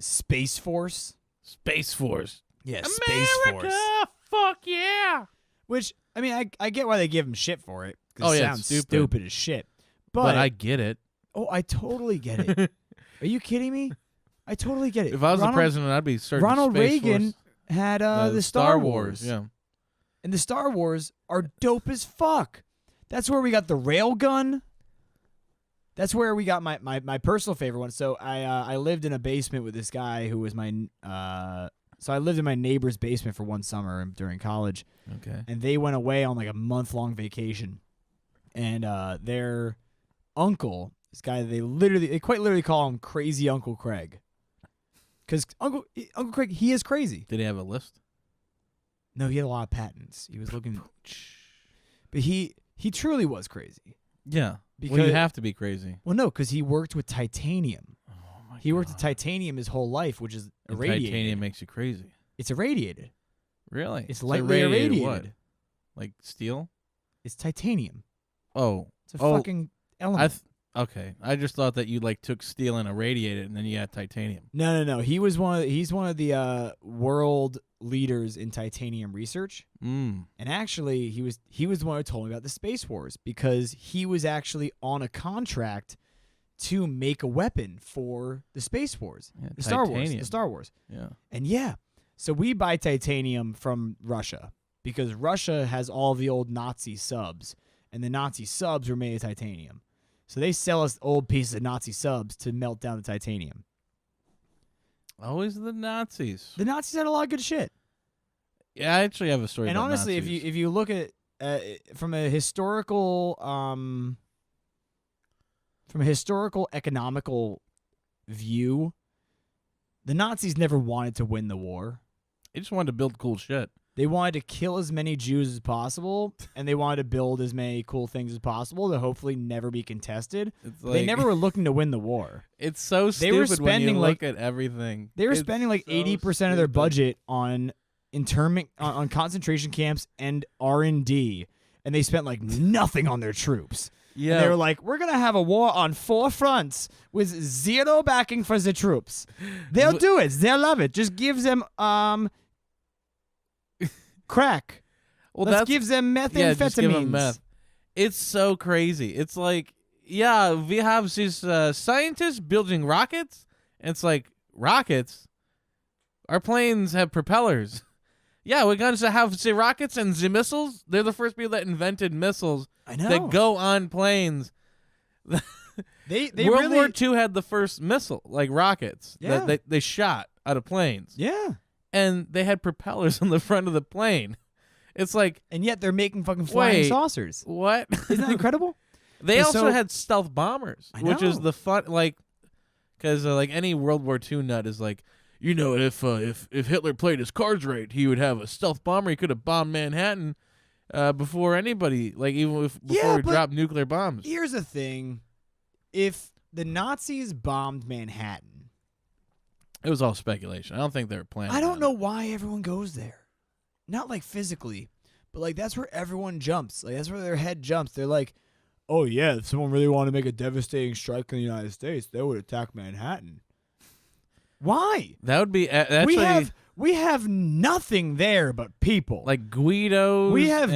Space Force? Space Force. Yeah, America, Space Force. Fuck yeah. Which I mean, I get why they give him shit for it. 'Cause it sounds stupid as shit. But I get it. Oh, I totally get it. Are you kidding me? I totally get it. If I was the president, I'd be certain. Ronald Space Reagan Force. had the Star Wars. Yeah. And the Star Wars are dope as fuck. That's where we got the railgun. That's where we got my personal favorite one. So I lived in a basement with this guy who was my so I lived in my neighbor's basement for one summer during college. Okay. And they went away on like a month-long vacation. And their uncle, this guy, they quite literally call him Crazy Uncle Craig. Because Uncle Craig, he is crazy. Did he have a list? No, he had a lot of patents. He was looking, but he truly was crazy. Yeah, because you have to be crazy. Well, no, because he worked with titanium. Oh my He worked with titanium his whole life, which is irradiated. Titanium makes you crazy. It's irradiated. Really? It's lightly irradiated. What? Like steel? It's titanium. Oh, it's a fucking element. Okay, I just thought that you like took steel and irradiated it, and then you had titanium. No. He's one of the world leaders in titanium research. And actually, he was the one who told me about the Space Wars because he was actually on a contract to make a weapon for the Space Wars, the Star Wars. Yeah. And so we buy titanium from Russia because Russia has all the old Nazi subs, and the Nazi subs were made of titanium. So they sell us old pieces of Nazi subs to melt down the titanium. Always the Nazis. The Nazis had a lot of good shit. Yeah, I actually have a story. And about honestly, Nazis. if you look at from a historical from a historical economical view, the Nazis never wanted to win the war. They just wanted to build cool shit. They wanted to kill as many Jews as possible, and they wanted to build as many cool things as possible to hopefully never be contested. They never were looking to win the war. It's so stupid were spending when you look at everything. They were spending like 80% of their budget on internment, on concentration camps and R&D, and they spent like nothing on their troops. Yeah, and they were like, we're gonna have a war on 4 fronts with zero backing for the troops. They'll do it. They'll love it. Just give them crack. Well, Let's give them methamphetamines. Yeah, just give them meth. It's so crazy. It's like, yeah, we have these scientists building rockets. And it's like, rockets? Our planes have propellers. Yeah, we're going to have the rockets and the missiles. They're the first people that invented missiles that go on planes. They World War II had the first missile, like rockets, that they shot out of planes. Yeah. And they had propellers on the front of the plane. It's like... And yet they're making fucking flying saucers. What? Isn't that incredible? They also had stealth bombers, which is the fun... Like, because like any World War II nut is like, you know, if Hitler played his cards right, he would have a stealth bomber. He could have bombed Manhattan before anybody, like even before he dropped nuclear bombs. Here's the thing. If the Nazis bombed Manhattan... It was all speculation. I don't think they were planning. I don't know why everyone goes there. Not like physically, but like that's where everyone jumps. Like that's where their head jumps. They're like, "Oh yeah, if someone really wanted to make a devastating strike in the United States, they would attack Manhattan." Why? That would be actually... We have nothing there but people. Like Guidos. We have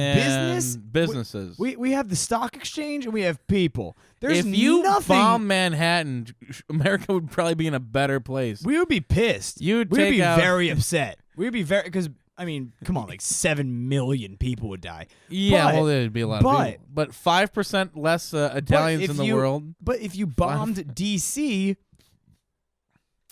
businesses. We have the stock exchange and we have people. There's if you nothing. bomb Manhattan, America would probably be in a better place. We would be pissed. We'd be very upset. We'd be very because I mean, come on, like 7 million people would die. Yeah, well, there'd be a lot of people. But 5% less Italians in the world. But if you bombed D.C.,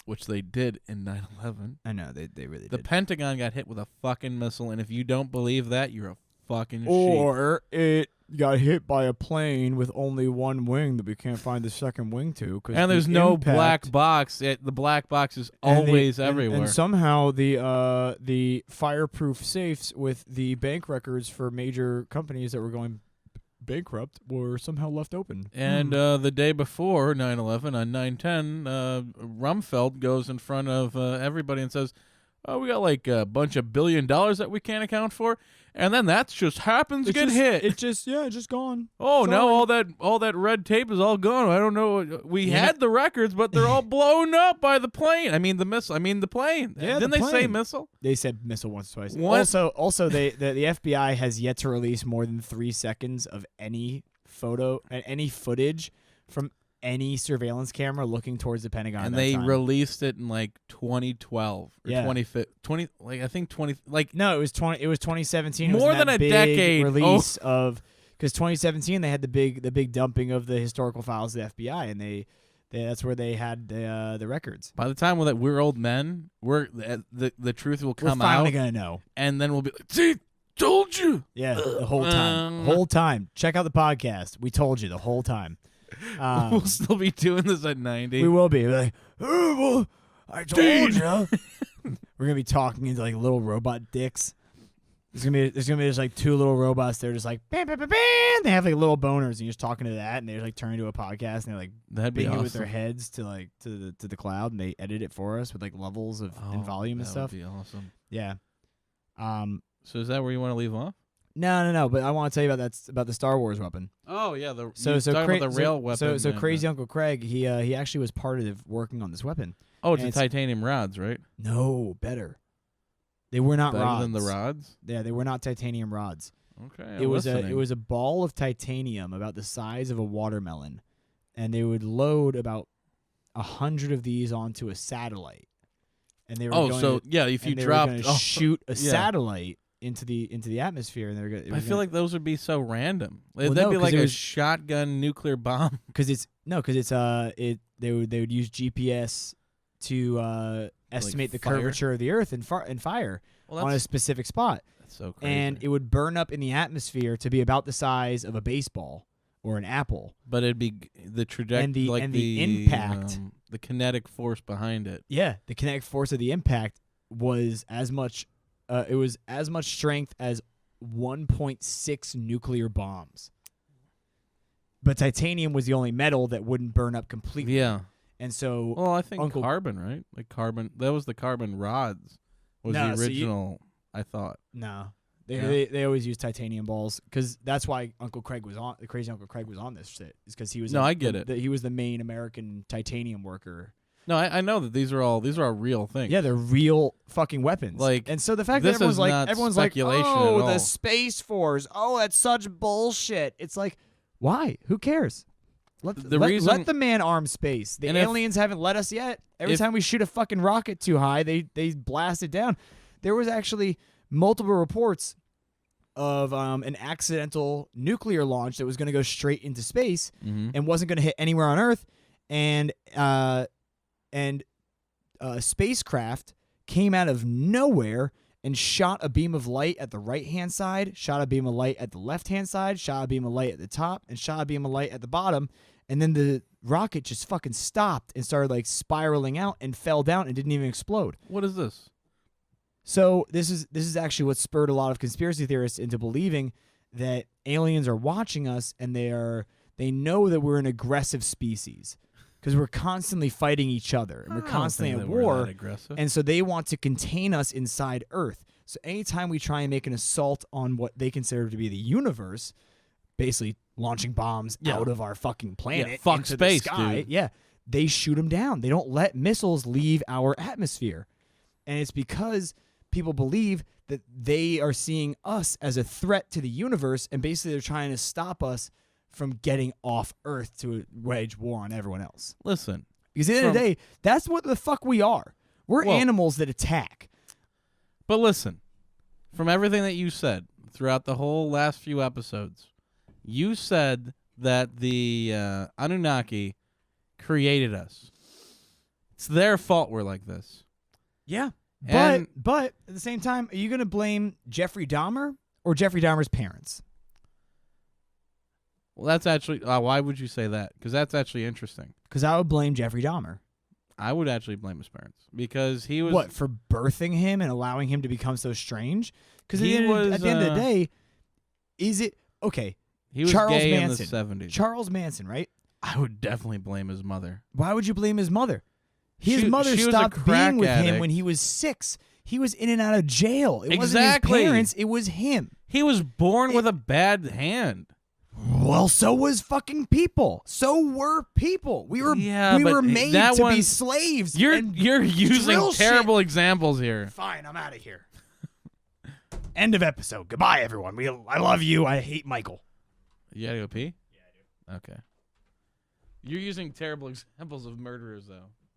which they did in 9/11. I know, they really did. The Pentagon got hit with a fucking missile, and if you don't believe that, you're a fucking sheep. Or it got hit by a plane with only one wing that we can't find the second wing to. And there's no black box. The black box is always everywhere. And somehow the fireproof safes with the bank records for major companies that were going bankrupt were somehow left open. And the day before 9/11 on 9/10, Rumsfeld goes in front of everybody and says, "Oh, we got like a bunch of $1 billion that we can't account for," and then that just happens to get hit. It just gone. Oh, Sorry. now all that red tape is all gone. I don't know. We had the records, but they're all blown up by the plane. I mean the missile. I mean the plane. Yeah, Didn't they say missile? They said missile once or twice. What? Also, the FBI has yet to release more than 3 seconds of any footage from any surveillance camera looking towards the Pentagon. And they released it in like 2012 or 20, like I think 20, like no, it was 2017. More it was than a big decade release of, because 2017 they had the big dumping of the historical files of the FBI, and that's where they had the records. By the time we're old men, the truth will come out. We're finally gonna know, and then we'll be like, "See, told you." Yeah, the whole time. Check out the podcast. We told you the whole time. We'll still be doing this at 90. We will be. We're like, "Oh, well, I told you." We're gonna be talking into like little robot dicks. There's gonna be just like 2 little robots. They're just like, bam, bam, bam, bam. They have like little boners, and you're just talking to that, and they like turn into a podcast, and they're like, that'd be awesome. It with their heads to like to the cloud, and they edit it for us with like levels of and volume and stuff. That would be awesome. Yeah. So is that where you want to leave off? No. But I want to tell you about the Star Wars weapon. Oh yeah, the rail weapon. So Crazy Uncle Craig, he actually was part of working on this weapon. Oh, it's titanium rods, right? No, better. They were not better rods. than the rods? Yeah, they were not titanium rods. Okay, it was a ball of titanium about the size of a watermelon, and they would load about 100 of these onto a satellite. And they were if you dropped shoot a satellite into the atmosphere, and they're going. I feel like those would be so random. That'd be like a shotgun nuclear bomb. They would use GPS to estimate the curvature of the Earth and fire on a specific spot. That's so crazy. And it would burn up in the atmosphere to be about the size of a baseball or an apple. But it'd be the trajectory, and the impact, the kinetic force behind it. Yeah, the kinetic force of the impact was as much. It was as much strength as 1.6 nuclear bombs. But titanium was the only metal that wouldn't burn up completely. Yeah. And so, well, I think carbon, right? Like carbon. That was the carbon rods. Was the original? I thought. No, they always use titanium balls because that's why Uncle Craig was on. The crazy Uncle Craig was on this shit. Is because he was. No, I get it. He was the main American titanium worker. No, I know that these are all real things. Yeah, they're real fucking weapons. Like, and so the fact that everyone's like, oh, the Space Force. Oh, that's such bullshit. It's like, why? Who cares? Let the man arm space. The aliens haven't let us yet. Every time we shoot a fucking rocket too high, they blast it down. There was actually multiple reports of an accidental nuclear launch that was going to go straight into space and wasn't going to hit anywhere on Earth, and a spacecraft came out of nowhere and shot a beam of light at the right-hand side, shot a beam of light at the left-hand side, shot a beam of light at the top, and shot a beam of light at the bottom. And then the rocket just fucking stopped and started like spiraling out and fell down and didn't even explode. What is this? So this is actually what spurred a lot of conspiracy theorists into believing that aliens are watching us and they know that we're an aggressive species. Because we're constantly fighting each other, and we're constantly at war, and so they want to contain us inside Earth. So anytime we try and make an assault on what they consider to be the universe, basically launching bombs out of our fucking planet into space, the sky, dude. they shoot them down. They don't let missiles leave our atmosphere, and it's because people believe that they are seeing us as a threat to the universe, and basically they're trying to stop us from getting off Earth to wage war on everyone else. Listen. Because at the end of the day, that's what the fuck we are. We're animals that attack. But listen, from everything that you said throughout the whole last few episodes, you said that the Anunnaki created us. It's their fault we're like this. Yeah. But at the same time, are you going to blame Jeffrey Dahmer or Jeffrey Dahmer's parents? Well, that's actually... why would you say that? Because that's actually interesting. Because I would blame Jeffrey Dahmer. I would actually blame his parents. Because he was... What, for birthing him and allowing him to become so strange? Because at the end of the day, is it... Okay, he was Charles gay Manson, in the 70s. Charles Manson, right? I would definitely blame his mother. Why would you blame his mother? His mother stopped being with him when he was 6. He was in and out of jail. It wasn't his parents, it was him. He was born with a bad hand. Well, so was fucking people. So were people. We were made to be slaves. You're using terrible examples here. Fine, I'm out of here. End of episode. Goodbye, everyone. I love you. I hate Michael. You gotta go pee? Yeah, I do. Okay. You're using terrible examples of murderers, though.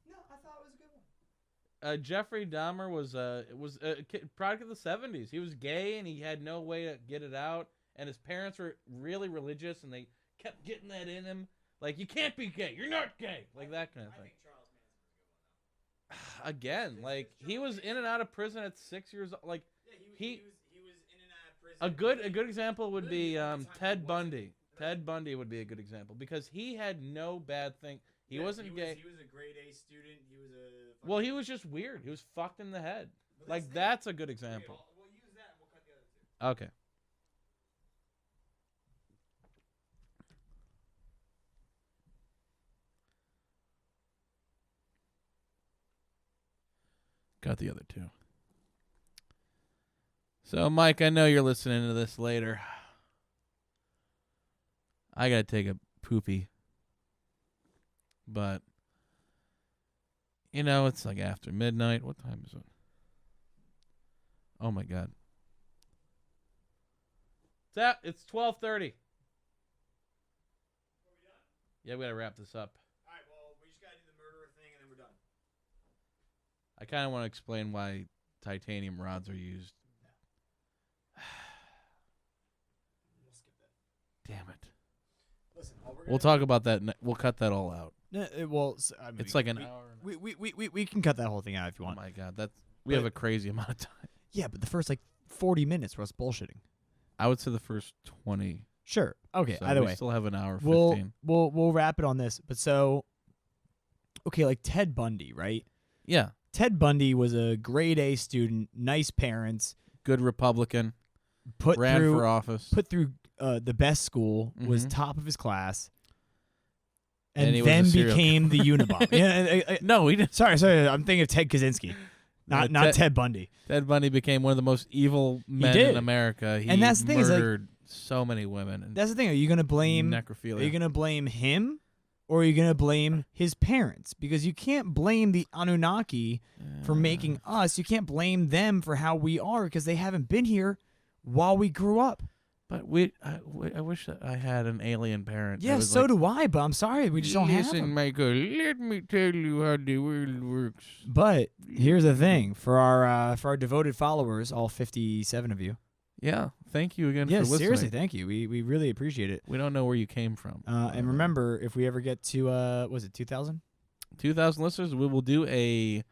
No, I thought it was a good one. Jeffrey Dahmer was a product of the 70s. He was gay, and he had no way to get it out. And his parents were really religious, and they kept getting that in him. Like, you can't be gay. You're not gay. Like, that kind of thing. I think Charles Manson was a good one, though. Again, like, he was in and out of prison at 6 years old. Like, he was in and out of prison. A good example would be Ted Bundy. Ted Bundy would be a good example, because he had no bad thing. He wasn't gay. He was a grade A student. He was a... Well, he was just weird. He was fucked in the head. Like, that's a good example. Okay, we'll use that, and we'll cut the other two. Okay. Got the other two. So, Mike, I know you're listening to this later. I gotta take a poopy. But, you know, it's like after midnight. What time is it? Oh, my God. It's 12:30. Are we done? Yeah, we gotta wrap this up. All right, well, we just gotta do the murderer thing, and then we're done. I kind of want to explain why titanium rods are used. We'll skip that. Damn it. Listen, we'll talk about that. We'll cut that all out. Well, I mean, it's like an hour. We can cut that whole thing out if you want. Oh my God, we have a crazy amount of time. Yeah, but the first 40 minutes was bullshitting. I would say the first 20. Sure. Okay. So either we way, still have an hour 15. we'll wrap it on this. But so, okay, like Ted Bundy, right? Yeah. Ted Bundy was a grade A student, nice parents, Good Republican. put Ran through for office. the best school, was Mhm. top of his class, And and he was a then serial became the Unabomber. Yeah, No, he didn't. sorry, I'm thinking of Ted Kaczynski, not Ted Bundy. Ted Bundy became one of the most evil men did. in America. He And that's the thing, is, like, murdered so many women. And That's the thing. Are you gonna blame? necrophilia. Are you gonna blame him, or are you gonna blame his parents? Because you can't blame the Anunnaki for making us. You can't blame them for how we are because they haven't been here while we grew up. But I wish that I had an alien parent. Yeah, so do I. But I'm sorry, we just don't have Listen, them. Michael, let me tell you how the world works. But here's the thing: for our devoted followers, all 57 of you. Yeah, thank you again Yeah, for listening. seriously, thank you. We really appreciate it. We don't know where you came from. And remember, if we ever get to was it 2,000? 2,000 listeners, we will do a.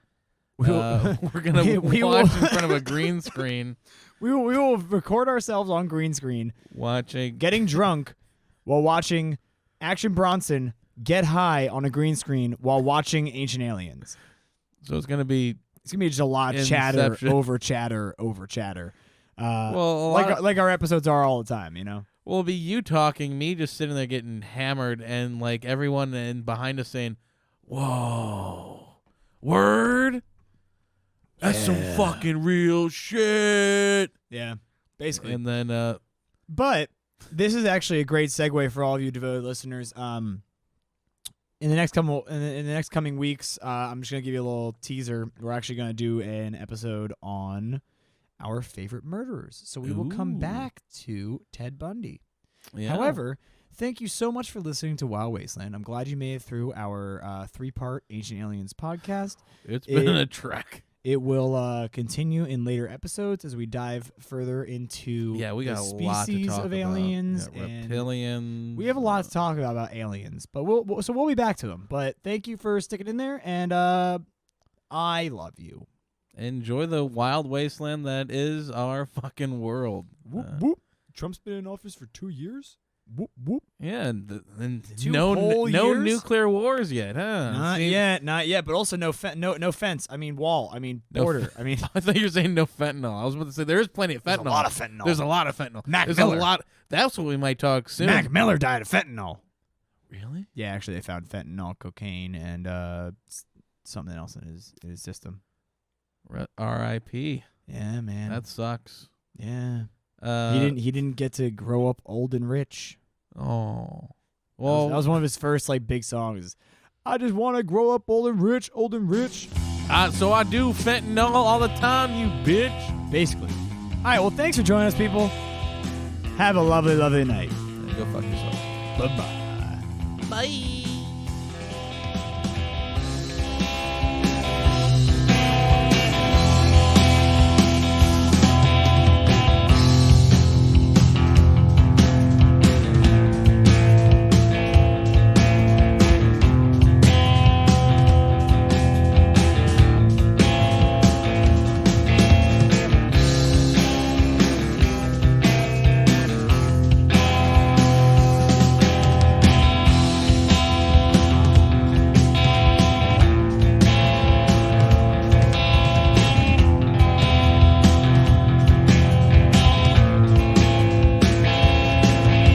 We will- we're gonna we watch will- in front of a green screen, We will record ourselves on green screen, watching. getting drunk while watching Action Bronson get high on a green screen while watching Ancient Aliens. So it's gonna be It's gonna be just a lot of chatter Inception. over chatter over chatter. well, like our episodes are all the time, you know. Will be you talking, me just sitting there getting hammered, and like everyone behind us saying, "Whoa, word." That's some fucking real shit. Yeah, basically. And then, But this is actually a great segue for all of you devoted listeners. In the next coming weeks, I'm just gonna give you a little teaser. We're actually gonna do an episode on our favorite murderers. So we will come Ooh. back to Ted Bundy. yeah. However, thank you so much for listening to Wild Wasteland. I'm glad you made it through our 3-part Ancient Aliens podcast. It's been a trek. It will continue in later episodes as we dive further into Yeah, we got the a lot to species talk of about. aliens. Yeah, and reptilians. we have a lot to talk about aliens, but we'll be back to them. But thank you for sticking in there, and I love you. Enjoy the wild wasteland that is our fucking world. Whoop whoop. Trump's been in office for 2 years. Whoop whoop. Yeah, and 2 no whole years? nuclear wars yet, huh? Not See, yet. But also no fence. I mean wall. I mean No border. I mean I thought you were saying no fentanyl. I was about to say there is plenty of fentanyl. there's a lot of fentanyl. There's a lot of fentanyl. Mac There's Miller. a lot. That's what we might talk soon. Mac Miller died of fentanyl. Really? Yeah, actually, they found fentanyl, cocaine, and something else in his system. R.I.P. Yeah, man. That sucks. yeah. He didn't get to grow up old and rich. Oh. That Well, was one of his first like big songs. I just want to grow up old and rich, old and rich. so I do fentanyl all the time, you bitch. Basically. All right. Well, thanks for joining us, people. Have a lovely, lovely night. Go fuck yourself. Bye-bye. Bye.